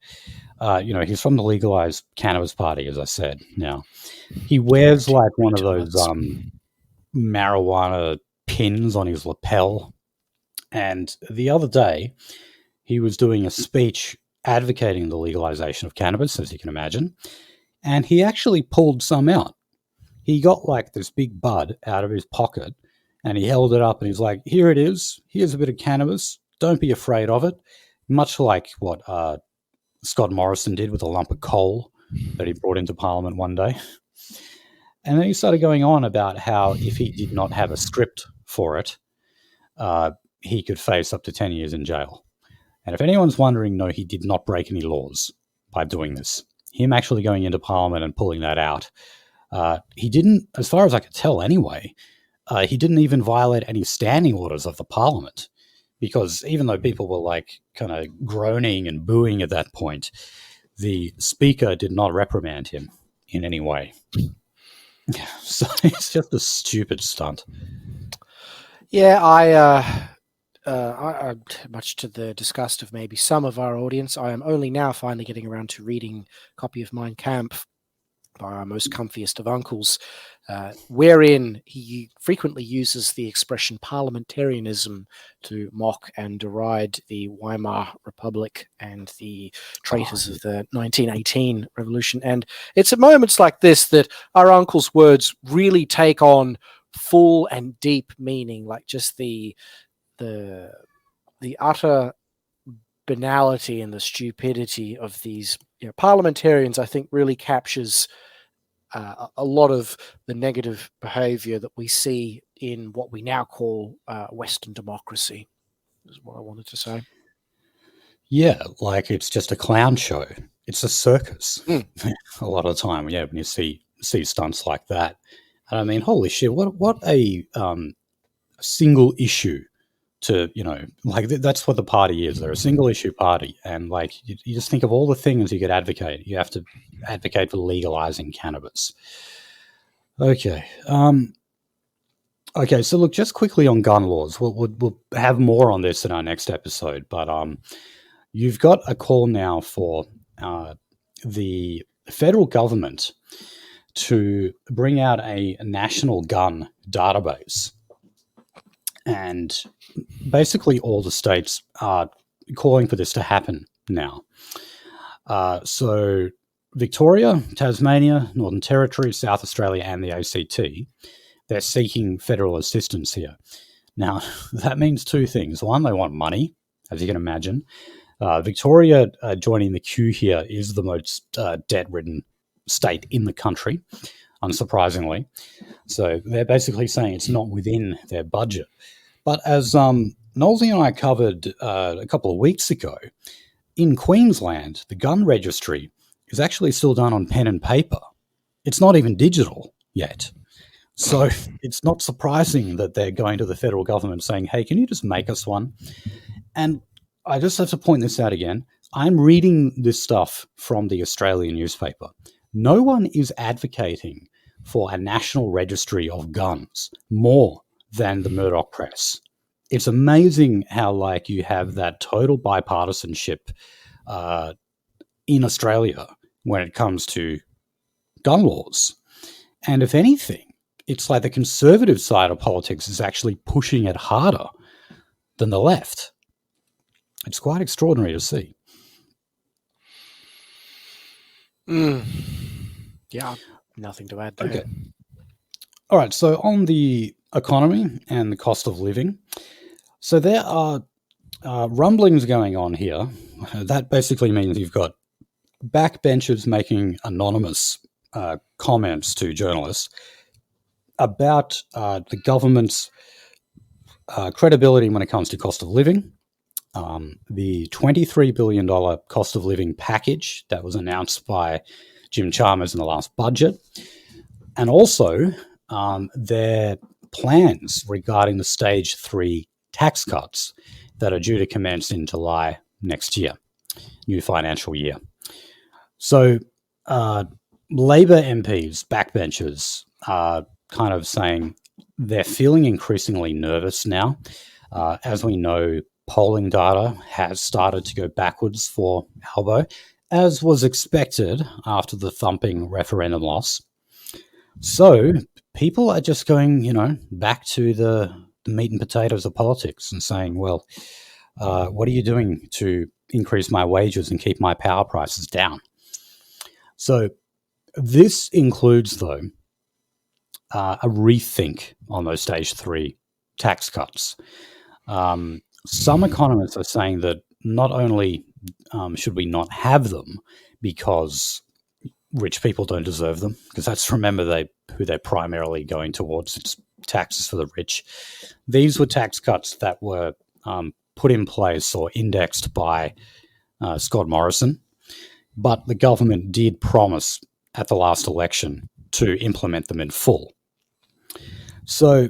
he's from the legalized cannabis party, as I said. Now, he wears like one of those marijuana pins on his lapel. And the other day, he was doing a speech advocating the legalization of cannabis, as you can imagine. And he actually pulled some out. He got like this big bud out of his pocket and he held it up and he's like, here it is. Here's a bit of cannabis. Don't be afraid of it. Much like what Scott Morrison did with a lump of coal that he brought into Parliament one day. And then he started going on about how if he did not have a script for it, he could face up to 10 years in jail. And if anyone's wondering, no, he did not break any laws by doing this. Him actually going into Parliament and pulling that out, he didn't, as far as I could tell anyway, he didn't even violate any standing orders of the Parliament. Because even though people were like kind of groaning and booing at that point, the Speaker did not reprimand him in any way. So it's just a stupid stunt. Yeah, I much to the disgust of maybe some of our audience, I am only now finally getting around to reading a copy of Mein Kampf by our most comfiest of uncles, wherein he frequently uses the expression parliamentarianism to mock and deride the Weimar Republic and the traitors of the 1918 revolution. And it's at moments like this that our uncle's words really take on full and deep meaning, like just the utter banality and the stupidity of these parliamentarians, I think, really captures a lot of the negative behavior that we see in what we now call Western democracy, is what I wanted to say. Yeah, like it's just a clown show. It's a circus a lot of the time, when you see stunts like that. And I mean, holy shit, what a single issue to, that's what the party is. They're a single issue party. And like, you just think of all the things you could advocate. You have to advocate for legalizing cannabis. Okay. Okay, so look, just quickly on gun laws. We'll have more on this in our next episode, but you've got a call now for the federal government to bring out a national gun database. And basically all the states are calling for this to happen now. So Victoria, Tasmania, Northern Territory, South Australia, and the ACT, they're seeking federal assistance here. Now, that means two things. One, they want money, as you can imagine. Victoria joining the queue here is the most debt-ridden state in the country, unsurprisingly. So they're basically saying it's not within their budget. But as Nolsey and I covered a couple of weeks ago, in Queensland, the gun registry is actually still done on pen and paper. It's not even digital yet. So it's not surprising that they're going to the federal government saying, hey, can you just make us one? And I just have to point this out again. I'm reading this stuff from the Australian newspaper. No one is advocating for a national registry of guns more than the Murdoch press. It's amazing how, like, you have that total bipartisanship in Australia when it comes to gun laws. And if anything, it's like the conservative side of politics is actually pushing it harder than the left. It's quite extraordinary to see. Yeah, nothing to add there. Okay. All right, so on the economy and the cost of living, so there are rumblings going on here. That basically means you've got backbenchers making anonymous comments to journalists about the government's credibility when it comes to cost of living. The $23 billion cost of living package that was announced by Jim Chalmers in the last budget, and also their plans regarding the stage 3 tax cuts that are due to commence in July next year, new financial year. So Labor MPs, backbenchers, are kind of saying they're feeling increasingly nervous now. As we know, polling data has started to go backwards for Albo, as was expected after the thumping referendum loss. So people are just going, back to the meat and potatoes of politics and saying, well, what are you doing to increase my wages and keep my power prices down? So this includes, though, a rethink on those stage 3 tax cuts. Some economists are saying that not only should we not have them because rich people don't deserve them, because that's, remember, who they're primarily going towards. It's taxes for the rich. These were tax cuts that were put in place or indexed by Scott Morrison, but the government did promise at the last election to implement them in full. So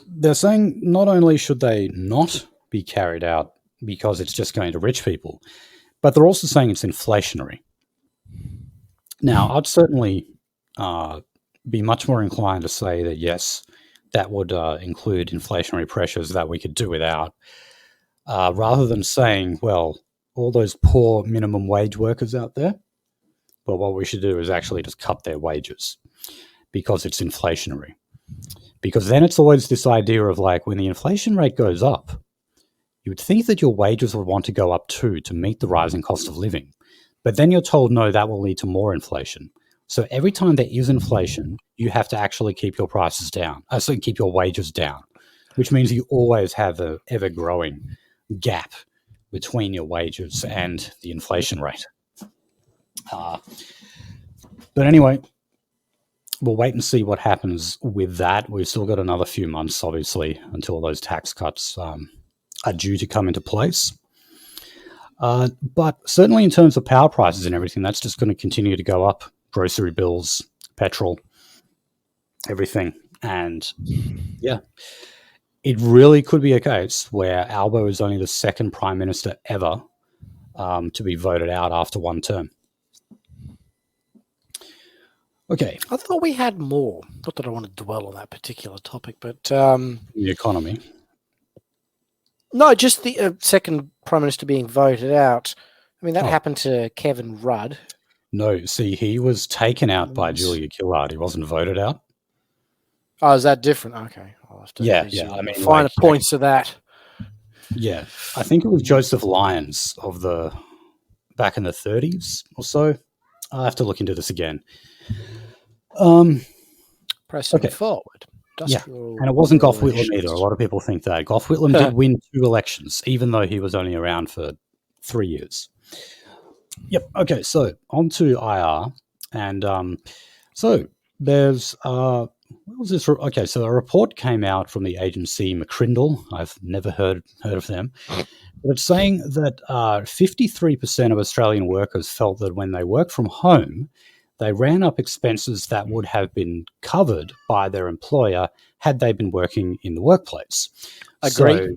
they're saying not only should they not be carried out because it's just going to rich people, but they're also saying it's inflationary. Now, I'd certainly be much more inclined to say that, yes, that would include inflationary pressures that we could do without, rather than saying, well, all those poor minimum wage workers out there, well, what we should do is actually just cut their wages because it's inflationary. Because then it's always this idea of, like, when the inflation rate goes up, you would think that your wages would want to go up too to meet the rising cost of living. But then you're told, no, that will lead to more inflation. So every time there is inflation, you have to actually keep your prices down, so keep your wages down, which means you always have an ever-growing gap between your wages and the inflation rate. But anyway, we'll wait and see what happens with that. We've still got another few months, obviously, until those tax cuts are due to come into place. But certainly in terms of power prices and everything, that's just going to continue to go up. Grocery bills, petrol, everything. And yeah, it really could be a case where Albo is only the second prime minister ever to be voted out after one term. Okay. I thought we had more. Not that I want to dwell on that particular topic, but... the economy. No, just the second Prime Minister being voted out. I mean, that happened to Kevin Rudd. No, see, he was taken out by Julia Gillard. He wasn't voted out. Oh, is that different? Okay, I'll have to Yeah, read yeah. you I mean, finer points of that. yeah. I think it was Joseph Lyons of the back in the 30s or so. I'll have to look into this again. Pressing Okay, forward. yeah. Industrial And it wasn't Gough Whitlam either. A relations. lot of people think that. Gough Whitlam did win 2 elections, even though he was only around for 3 years. Yep. Okay, so on to IR. And so there's, what was this? Okay, so a report came out from the agency McCrindle. I've never heard of them. But it's saying that 53% of Australian workers felt that when they work from home, they ran up expenses that would have been covered by their employer had they been working in the workplace. Agree. So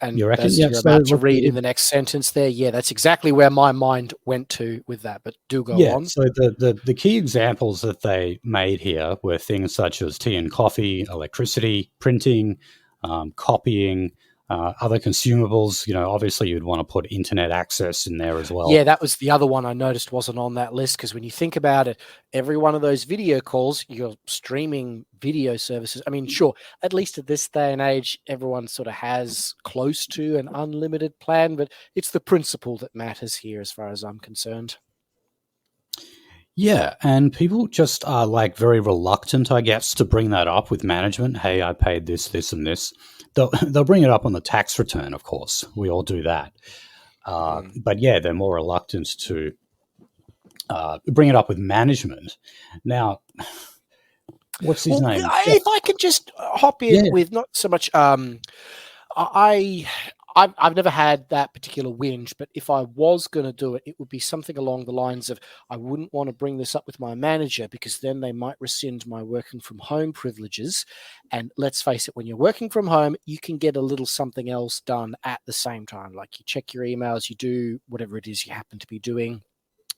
And you reckon? as Yeah. you're So about to look, read in the next sentence there, yeah, that's exactly where my mind went to with that. But do go yeah. on. So the key examples that they made here were things such as tea and coffee, electricity, printing, copying, other consumables. You know, obviously you'd want to put internet access in there as well. Yeah, that was the other one I noticed wasn't on that list, because when you think about it, every one of those video calls, you're streaming video services. I mean, sure, at least at this day and age, everyone sort of has close to an unlimited plan, but it's the principle that matters here as far as I'm concerned. Yeah, and people just are like very reluctant, I guess, to bring that up with management. Hey, I paid this, this, and this. They'll bring it up on the tax return, of course. We all do that. But yeah, they're more reluctant to bring it up with management. Now, what's his Well, name? if I could just hop in Yeah, with not so much, I I've never had that particular whinge, but if I was going to do it, it would be something along the lines of I wouldn't want to bring this up with my manager because then they might rescind my working from home privileges. And let's face it, when you're working from home, you can get a little something else done at the same time. Like you check your emails, you do whatever it is you happen to be doing.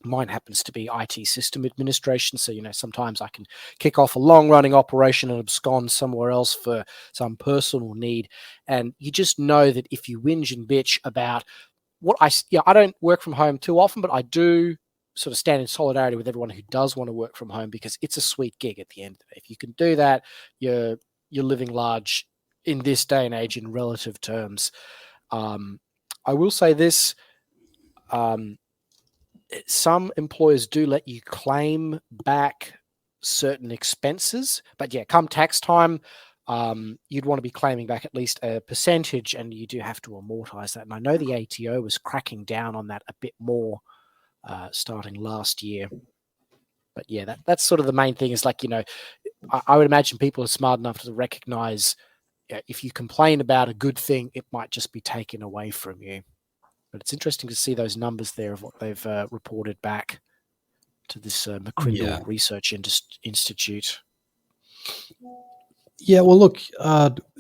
Mine happens to be IT system administration. So, sometimes I can kick off a long running operation and abscond somewhere else for some personal need. And you just know that if you whinge and bitch about I don't work from home too often, but I do sort of stand in solidarity with everyone who does want to work from home because it's a sweet gig at the end of the day. If you can do that, you're living large in this day and age in relative terms. I will say this. Some employers do let you claim back certain expenses, but yeah, come tax time, you'd want to be claiming back at least a percentage, and you do have to amortize that. And I know the ATO was cracking down on that a bit more starting last year. But yeah, that's sort of the main thing. Is like I would imagine people are smart enough to recognize if you complain about a good thing, it might just be taken away from you. But it's interesting to see those numbers there of what they've reported back to this yeah, McCrindle Research Institute. yeah. Well, look,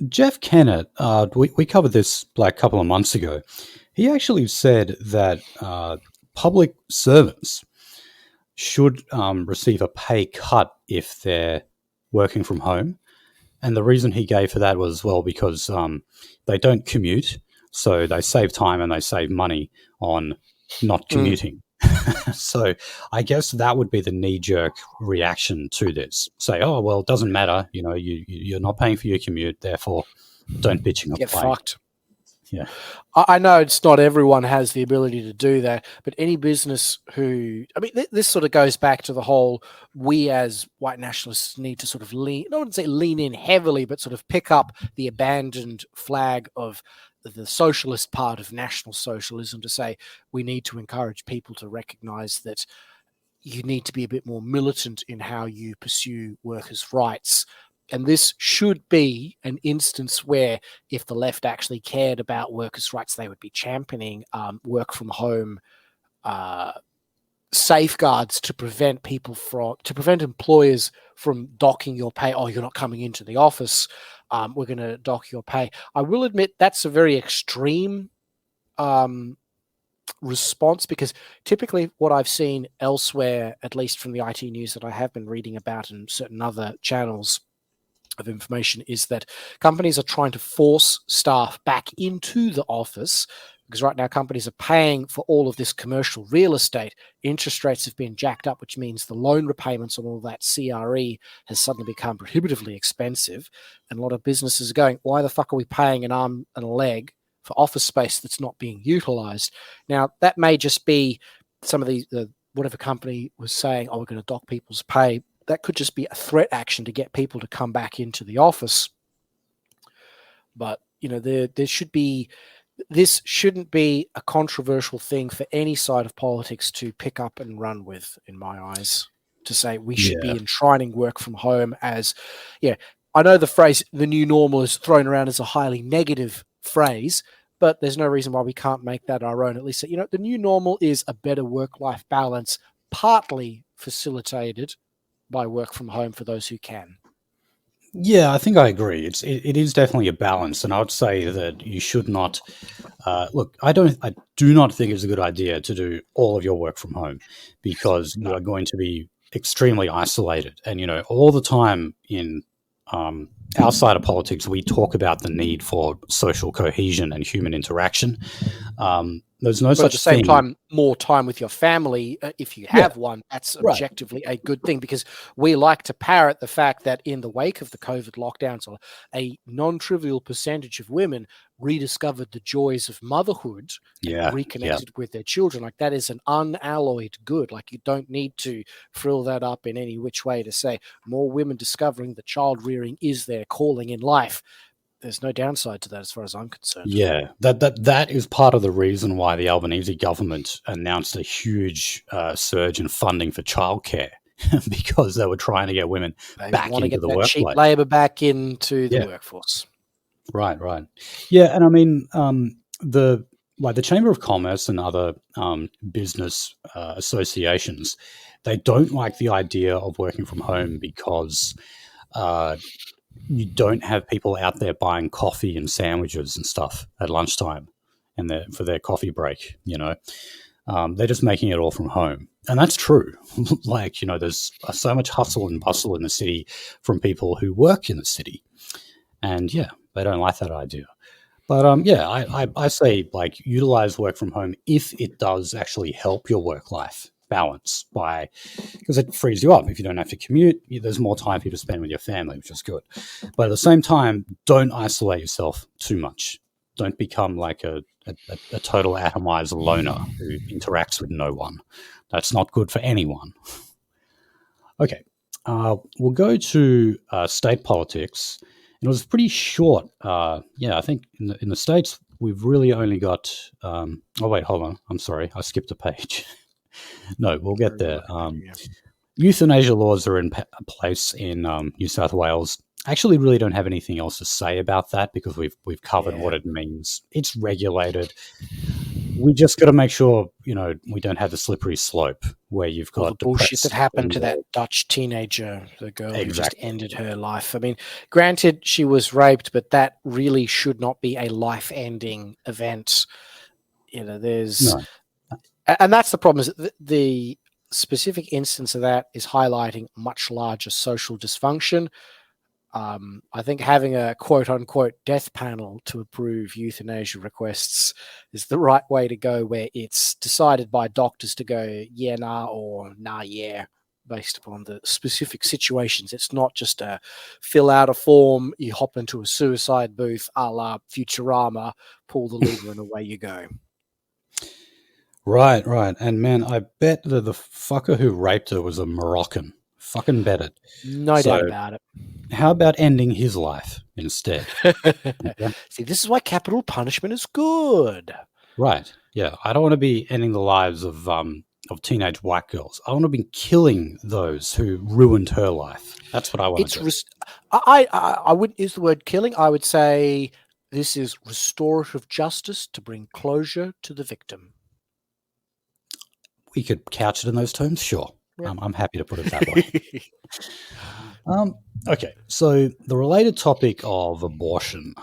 Jeff Kennett. We covered this like a couple of months ago. He actually said that public servants should receive a pay cut if they're working from home. And the reason he gave for that was, well, because they don't commute, so they save time and they save money on not commuting. So I guess that would be the knee-jerk reaction to this. Say, oh, well, it doesn't matter. You're not paying for your commute, therefore don't bitch and Get complain. fucked. Yeah. I know it's not everyone has the ability to do that, but any business who, I mean, this sort of goes back to the whole we as white nationalists need to sort of I don't want to say lean in heavily, but sort of pick up the abandoned flag of the socialist part of National Socialism to say we need to encourage people to recognize that you need to be a bit more militant in how you pursue workers' rights. And this should be an instance where, if the left actually cared about workers' rights, they would be championing work from home safeguards to prevent employers from docking your pay. Oh, you're not coming into the office. We're going to dock your pay. I will admit that's a very extreme response, because typically what I've seen elsewhere, at least from the IT news that I have been reading about and certain other channels of information, is that companies are trying to force staff back into the office because right now companies are paying for all of this commercial real estate. Interest rates have been jacked up, which means the loan repayments on all that CRE has suddenly become prohibitively expensive. And a lot of businesses are going, why the fuck are we paying an arm and a leg for office space that's not being utilized? Now, that may just be some of the whatever company was saying, oh, we're going to dock people's pay. That could just be a threat action to get people to come back into the office. But, there should be, this shouldn't be a controversial thing for any side of politics to pick up and run with, in my eyes, to say we should be enshrining work from home as, I know the phrase the new normal is thrown around as a highly negative phrase, but there's no reason why we can't make that our own. At least, the new normal is a better work-life balance, partly facilitated by work from home for those who can. Yeah, I think I agree. It is definitely a balance, and I would say that you should not look. I do not think it's a good idea to do all of your work from home, because you are going to be extremely isolated. And all the time in outside of politics, we talk about the need for social cohesion and human interaction. There's no such thing. At the same time, more time with your family, if you have one, that's objectively a good thing, because we like to parrot the fact that in the wake of the COVID lockdowns, a non-trivial percentage of women rediscovered the joys of motherhood and reconnected with their children. Like, that is an unalloyed good. Like, you don't need to frill that up in any which way to say more women discovering that child rearing is their calling in life. There's no downside to that as far as I'm concerned. Yeah, that is part of the reason why the Albanese government announced a huge surge in funding for childcare, because they were trying to get women back into the workplace. Cheap labour back into the workforce. Right. Yeah, and I mean, the Chamber of Commerce and other business associations, they don't like the idea of working from home because you don't have people out there buying coffee and sandwiches and stuff at lunchtime and for their coffee break. They're just making it all from home, and that's true. There's so much hustle and bustle in the city from people who work in the city, and they don't like that idea. But I say utilize work from home if it does actually help your work life balance, because it frees you up. If you don't have to commute, there's more time for you to spend with your family, which is good. But at the same time, don't isolate yourself too much. Don't become like a total atomized loner who interacts with no one. That's not good for anyone. Okay, we'll go to state politics. And it was pretty short. I think in the States, we've really only got... oh, wait, hold on. I'm sorry. I skipped a page. No, we'll get there. Euthanasia laws are in place in New South Wales. I actually really don't have anything else to say about that, because we've covered what it means. It's regulated. We just got to make sure, we don't have the slippery slope where you've got the bullshit that happened to that Dutch teenager, the girl who just ended her life. I mean, granted, she was raped, but that really should not be a life-ending event. There's... No. And that's the problem, is that the specific instance of that is highlighting much larger social dysfunction. I think having a quote-unquote death panel to approve euthanasia requests is the right way to go, where it's decided by doctors to go yeah, nah, or nah, yeah, based upon the specific situations. It's not just a fill out a form, you hop into a suicide booth a la Futurama, pull the lever and away you go. Right. And man, I bet that the fucker who raped her was a Moroccan. Fucking bet it. No doubt about it. How about ending his life instead? Okay. See, this is why capital punishment is good. Right. Yeah. I don't want to be ending the lives of teenage white girls. I want to be killing those who ruined her life. That's what I want to do. I wouldn't use the word killing. I would say this is restorative justice to bring closure to the victim. We could couch it in those terms, sure. Yeah. I'm happy to put it that way. Okay, so the related topic of abortion.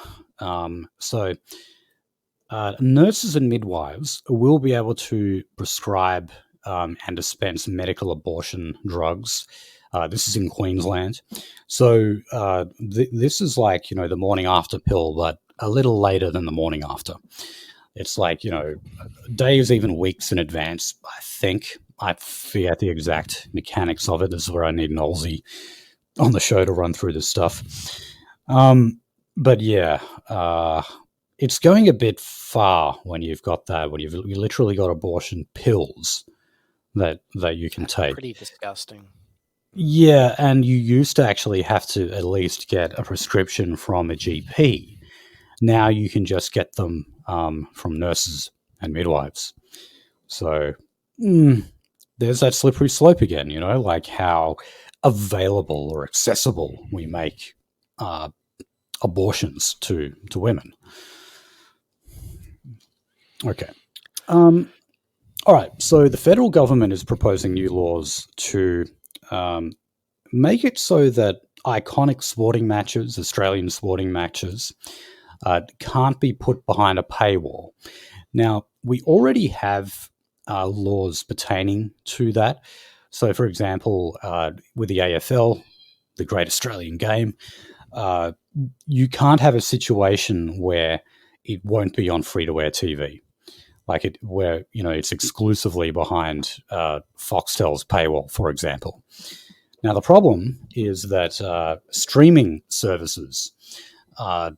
Nurses and midwives will be able to prescribe and dispense medical abortion drugs. This is in Queensland. So this is like, the morning after pill, but a little later than the morning after. It's like, days, even weeks in advance, I think. I forget the exact mechanics of it. This is where I need an Aussie on the show to run through this stuff. But yeah, it's going a bit far when you've got that, when you literally got abortion pills that you can That's take. pretty disgusting. Yeah, and you used to actually have to at least get a prescription from a GP. Now you can just get them from nurses and midwives. So there's that slippery slope again, like how available or accessible we make abortions to women. Okay. All right. So the federal government is proposing new laws to make it so that iconic sporting matches, Australian sporting matches, can't be put behind a paywall. Now, we already have laws pertaining to that. So, for example, with the AFL, the Great Australian Game, you can't have a situation where it won't be on free-to-air TV, where it's exclusively behind Foxtel's paywall, for example. Now, the problem is that streaming services are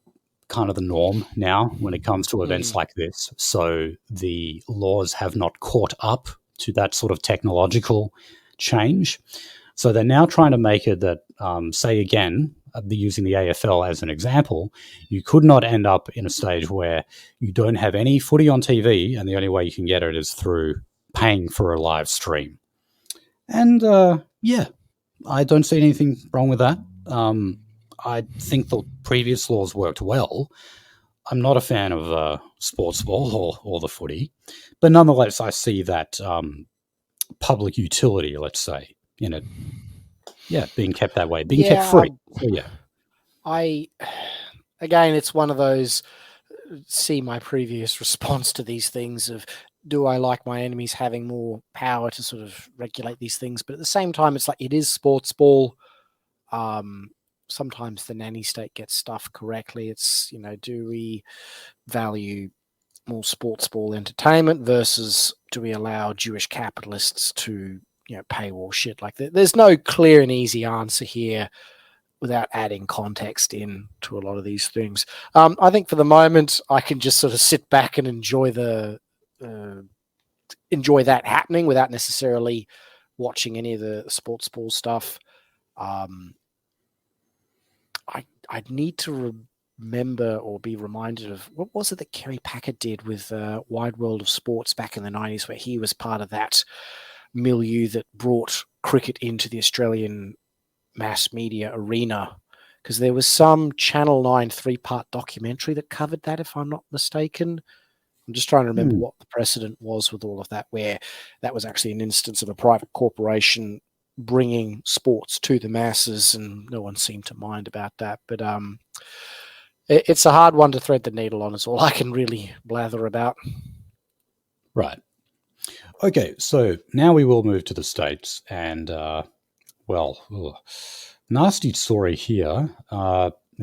kind of the norm now when it comes to events like this. So the laws have not caught up to that sort of technological change. So they're now trying to make it that, say again, using the AFL as an example, you could not end up in a stage where you don't have any footy on TV and the only way you can get it is through paying for a live stream. And yeah, I don't see anything wrong with that. I think the previous laws worked well. I'm not a fan of sports ball or the footy, but nonetheless, I see that public utility, let's say, in it, being kept that way, being kept free. So, Again, it's one of those, see my previous response to these things of, do I like my enemies having more power to sort of regulate these things? But at the same time, it's like, it is sports ball. Sometimes the nanny state gets stuff correctly. It's, do we value more sports ball entertainment versus do we allow Jewish capitalists to, paywall shit like that? There's no clear and easy answer here without adding context in to a lot of these things. I think for the moment, I can just sort of sit back and enjoy enjoy that happening without necessarily watching any of the sports ball stuff. I'd need to remember or be reminded of, what was it that Kerry Packer did with Wide World of Sports back in the 90s, where he was part of that milieu that brought cricket into the Australian mass media arena, because there was some Channel 9 3-part documentary that covered that, if I'm not mistaken. I'm just trying to remember what the precedent was with all of that, where that was actually an instance of a private corporation bringing sports to the masses, and no one seemed to mind about that. But it's a hard one to thread the needle on, is all I can really blather about. Right. Okay, so now we will move to the States, and nasty story here.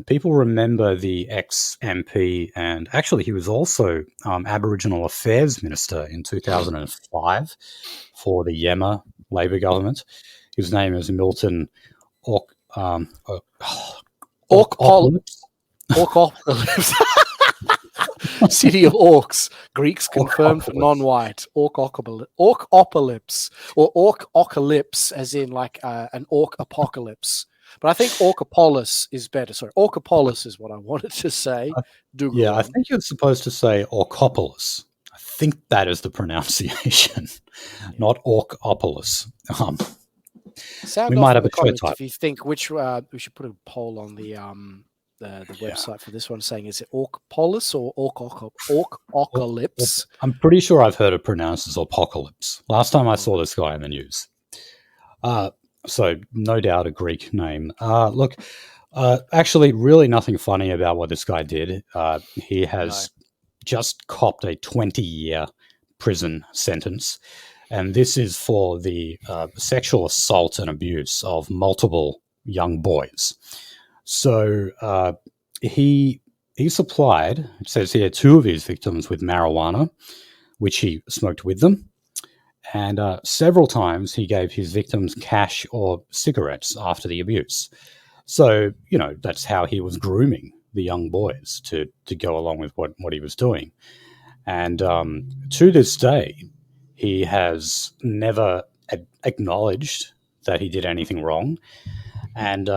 People remember the ex-MP, and actually he was also Aboriginal Affairs Minister in 2005 for the Yema Labor government. His name is Milton Orkapolis. City of Orcs. Greeks confirmed for non-white. Orkapolis. Or Orkapolis, as in like an orc apocalypse. But I think Orkapolis is better. Sorry, Orkapolis is what I wanted to say. I think you're supposed to say Orkapolis. I think that is the pronunciation, not Orkapolis. Sound we off might in have the a show comments type. if you think which. We should put a poll on the website for this one, saying, is it Orkapolis or Orkapocalypse? I'm pretty sure I've heard it pronounced as Apocalypse. Last time I saw this guy in the news. So no doubt a Greek name. Look, actually, really nothing funny about what this guy did. He has just copped a 20-year prison sentence, and this is for the sexual assault and abuse of multiple young boys. So he he supplied, it says here, 2 of his victims with marijuana, which he smoked with them. And several times he gave his victims cash or cigarettes after the abuse. So, that's how he was grooming the young boys to go along with what he was doing. And to this day, he has never acknowledged that he did anything wrong, and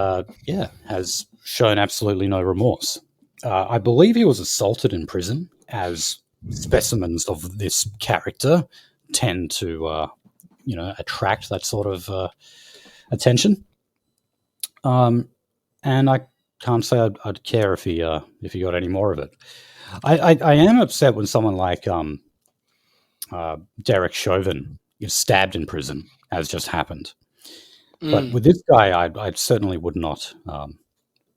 has shown absolutely no remorse. I believe he was assaulted in prison, as specimens of this character tend to, attract that sort of attention. And I can't say I'd care if he got any more of it. I am upset when someone like Derek Chauvin is stabbed in prison, as just happened. But with this guy, I certainly would not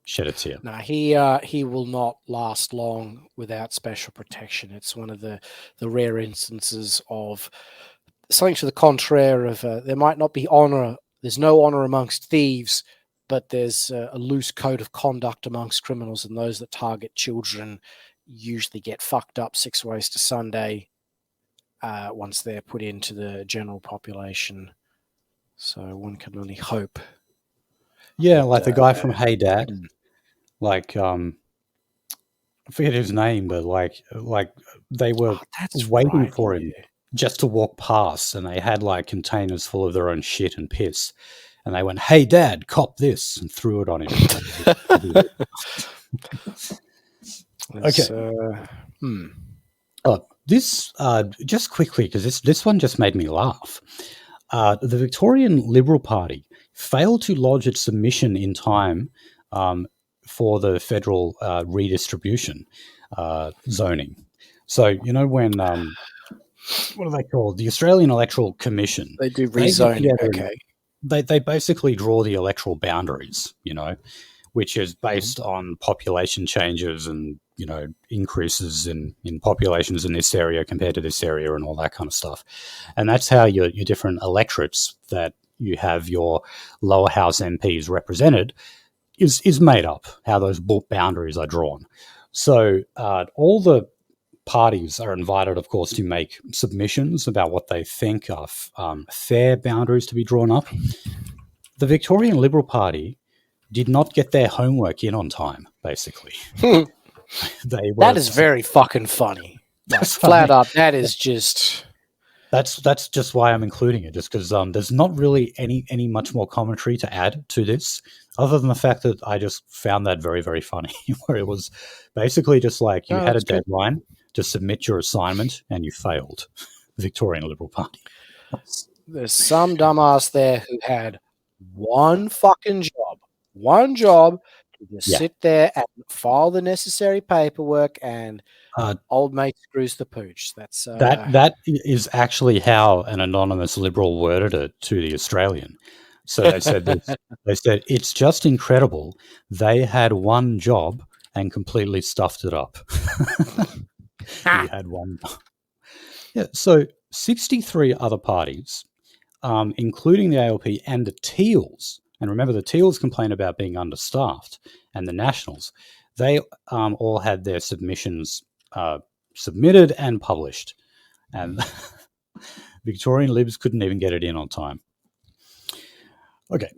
shed a tear. No, he will not last long without special protection. It's one of the rare instances of something to the contrary of there might not be honor. There's no honor amongst thieves, but there's a loose code of conduct amongst criminals, and those that target children usually get fucked up 6 ways to Sunday once they're put into the general population. So one can only hope. Yeah, like the guy from Hey Dad, like I forget his name, but like they were waiting for him just to walk past, and they had like containers full of their own shit and piss, and they went, "Hey Dad, cop this," and threw it on him. Okay. This just quickly, because this one just made me laugh. The Victorian Liberal Party failed to lodge its submission in time for the federal redistribution zoning. So, when, what are they called? The Australian Electoral Commission. They do rezoning, okay. They basically draw the electoral boundaries, which is based on population changes and, increases in populations in this area compared to this area and all that kind of stuff. And that's how your different electorates that you have your lower house MPs represented is made up, how those boundaries are drawn. So all the parties are invited, of course, to make submissions about what they think are fair boundaries to be drawn up. The Victorian Liberal Party did not get their homework in on time, basically. That is very fucking funny. That's flat up. That is just... That's just why I'm including it, just because there's not really any much more commentary to add to this, other than the fact that I just found that very, very funny, where it was basically just like you had a deadline to submit your assignment and you failed. Victorian Liberal Party. There's some dumbass there who had one job to just sit there and file the necessary paperwork, and old mate screws the pooch. That's that is actually how an anonymous Liberal worded it to the Australian. So they said this. They said it's just incredible. They had one job and completely stuffed it up. He had one. Yeah. So 63 other parties, including the ALP and the Teals. And remember, the Teals complain about being understaffed, and the Nationals, they all had their submissions submitted and published. And Victorian Libs couldn't even get it in on time. Okay.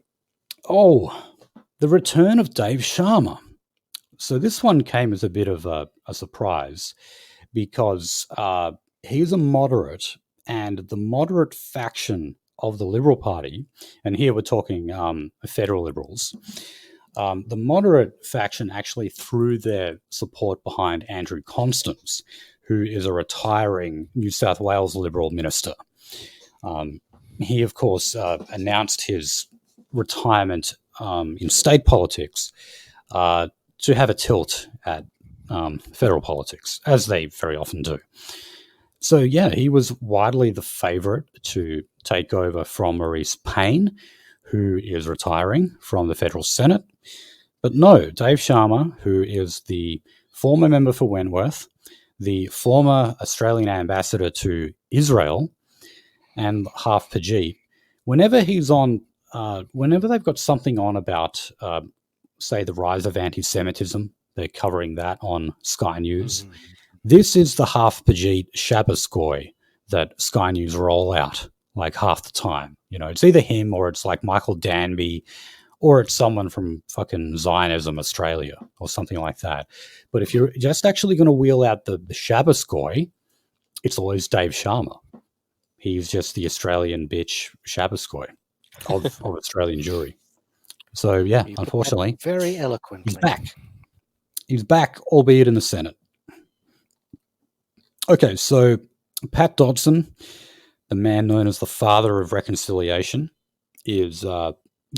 Oh, the return of Dave Sharma. So this one came as a bit of a surprise, because he's a moderate, and the moderate faction of the Liberal Party, and here we're talking federal Liberals, the moderate faction actually threw their support behind Andrew Constance, who is a retiring New South Wales Liberal minister. He, of course, announced his retirement in state politics to have a tilt at federal politics, as they very often do. So, yeah, he was widely the favourite to take over from Maurice Payne, who is retiring from the federal Senate. But no, Dave Sharma, who is the former member for Wentworth, the former Australian ambassador to Israel, and half Pajit, whenever he's on, whenever they've got something on about, say, the rise of anti-Semitism They're covering that on Sky News. Mhm. This is the half Pajit Shabbos goy that Sky News roll out like half the time. You know, it's either him or it's like Michael Danby or it's someone from fucking Zionism Australia or something like that. But if you're just actually going to wheel out the Shabbos goy, it's always Dave Sharma. He's just the Australian bitch Shabbos goy of Australian Jewry. So, yeah, You put that unfortunately, very he's eloquently. back. He's back, albeit in the Senate. Okay, so Pat Dodson, the man known as the father of reconciliation, is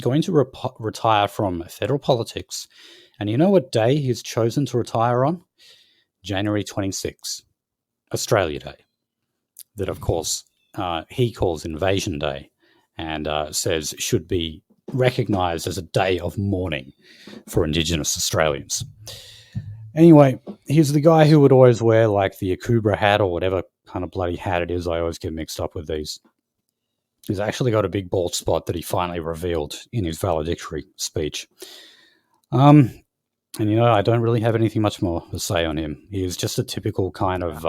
going to retire from federal politics. And you know what day he's chosen to retire on? January 26th, Australia Day. That, of course, he calls Invasion Day and says should be recognised as a day of mourning for Indigenous Australians. Anyway, he's the guy who would always wear like the Akubra hat or whatever kind of bloody hat it is. I always get mixed up with these. He's actually got a big bald spot that he finally revealed in his valedictory speech. And you know, I don't really have anything much more to say on him. He is just a typical kind of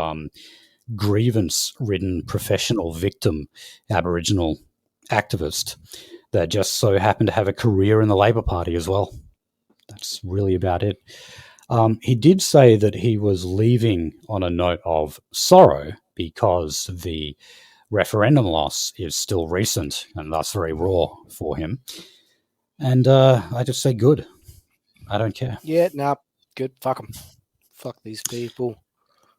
grievance-ridden professional victim Aboriginal activist that just so happened to have a career in the Labor Party as well. That's really about it. He did say that he was leaving on a note of sorrow because the referendum loss is still recent and thus very raw for him. And I just say good. I don't care. Yeah, nah, good. Fuck them. Fuck these people.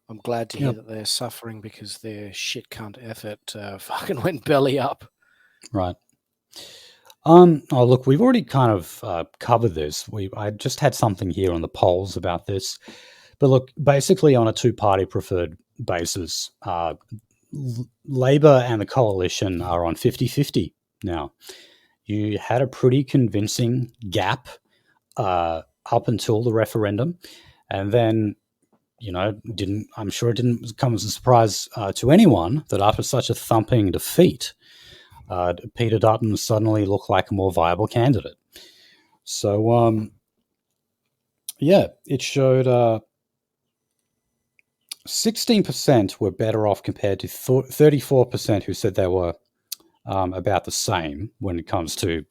I'm glad to hear that they're suffering because their shit cunt effort fucking went belly up. Right. Oh, look, we've already kind of covered this. I just had something here on the polls about this. But look, basically on a two-party preferred basis, Labor and the Coalition are on 50-50 now. You had a pretty convincing gap up until the referendum. And then, you know, I'm sure it didn't come as a surprise to anyone that after such a thumping defeat, Peter Dutton suddenly looked like a more viable candidate. So, yeah, it showed 16% were better off compared to 34% who said they were about the same when it comes to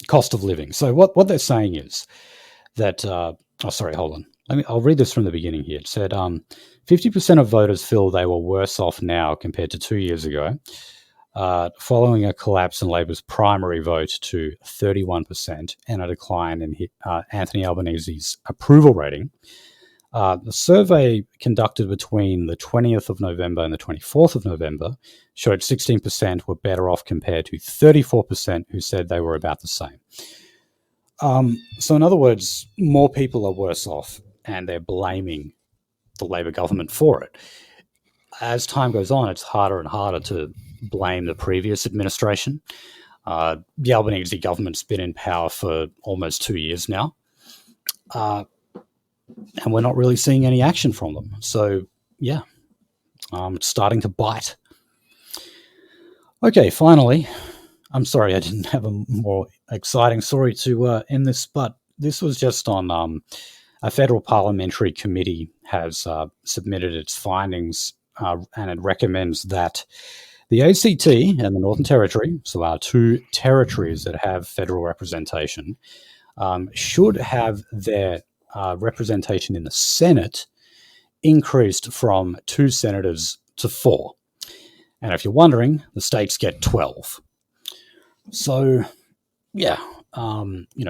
cost of living. So what they're saying is that, sorry, hold on. I'll read this from the beginning here. It said 50% of voters feel they were worse off now compared to 2 years ago, following a collapse in Labor's primary vote to 31% and a decline in Anthony Albanese's approval rating. The survey conducted between the 20th of November and the 24th of November showed 16% were better off compared to 34% who said they were about the same. So in other words, more people are worse off and they're blaming the Labor government for it. As time goes on, it's harder and harder to blame the previous administration. The Albanese government's been in power for almost 2 years now. And we're not really seeing any action from them. So, yeah, it's starting to bite. Okay, finally, I'm sorry I didn't have a more exciting story to end this, but this was just on a federal parliamentary committee has submitted its findings and it recommends that the ACT and the Northern Territory, so our two territories that have federal representation, should have their representation in the Senate increased from 2 senators to 4. And if you're wondering, the states get 12. So, yeah,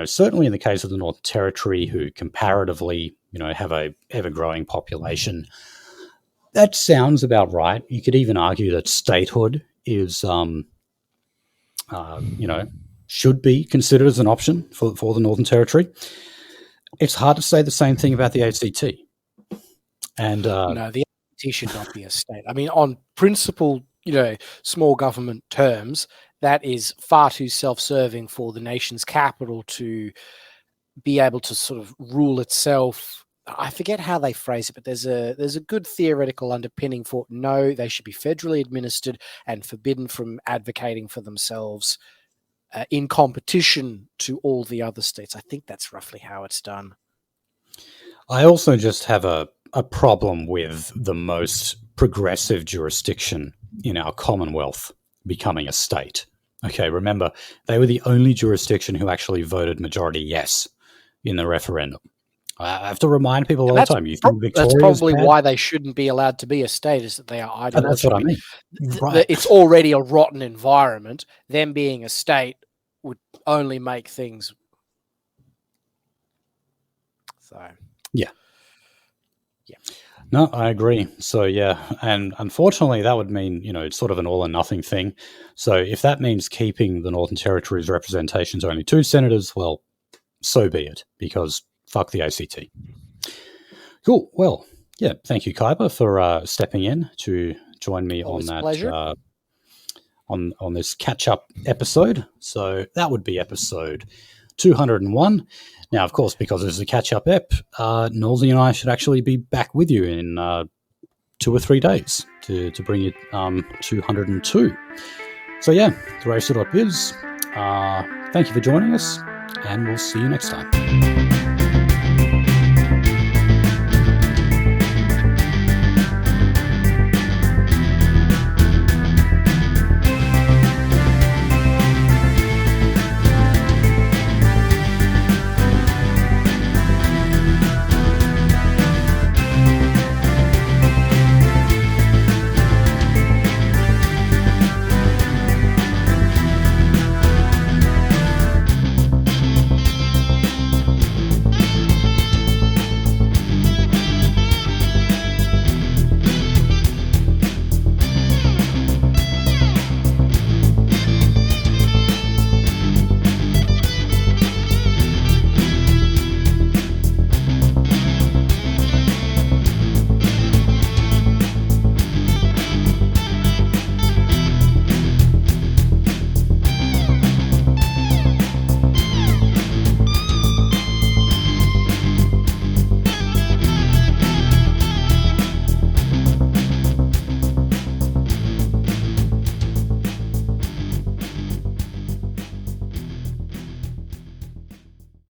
certainly in the case of the Northern Territory, who comparatively, have a ever-growing population, that sounds about right. You could even argue that statehood is, should be considered as an option for the Northern Territory. It's hard to say the same thing about the ACT. And no, the ACT should not be a state. I mean, on principle, small government terms, that is far too self-serving for the nation's capital to be able to sort of rule itself. I forget how they phrase it, but there's a good theoretical underpinning for no, they should be federally administered and forbidden from advocating for themselves in competition to all the other states. I think that's roughly how it's done. I also just have a problem with the most progressive jurisdiction in our Commonwealth becoming a state. Okay, remember, they were the only jurisdiction who actually voted majority yes in the referendum. I have to remind people all the time, you think That's Victoria's probably bad? why they shouldn't be allowed to be a state, is that they are That's what I ideologically. mean. Right. It's already a rotten environment. Them being a state would only make things. So. Yeah. Yeah. No, I agree. So, yeah. And unfortunately, that would mean, it's sort of an all or nothing thing. So, if that means keeping the Northern Territory's representations only 2 senators, well, so be it, because fuck the ACT. Cool. Well, yeah. Thank you, Kaiba, for stepping in to join me Always on a that. pleasure. On this catch-up episode. So that would be episode 201. Now, of course, because this is a catch-up ep, Nolsey and I should actually be back with you in 2 or 3 days to bring you 202. So yeah, the Racer.biz. Thank you for joining us, and we'll see you next time.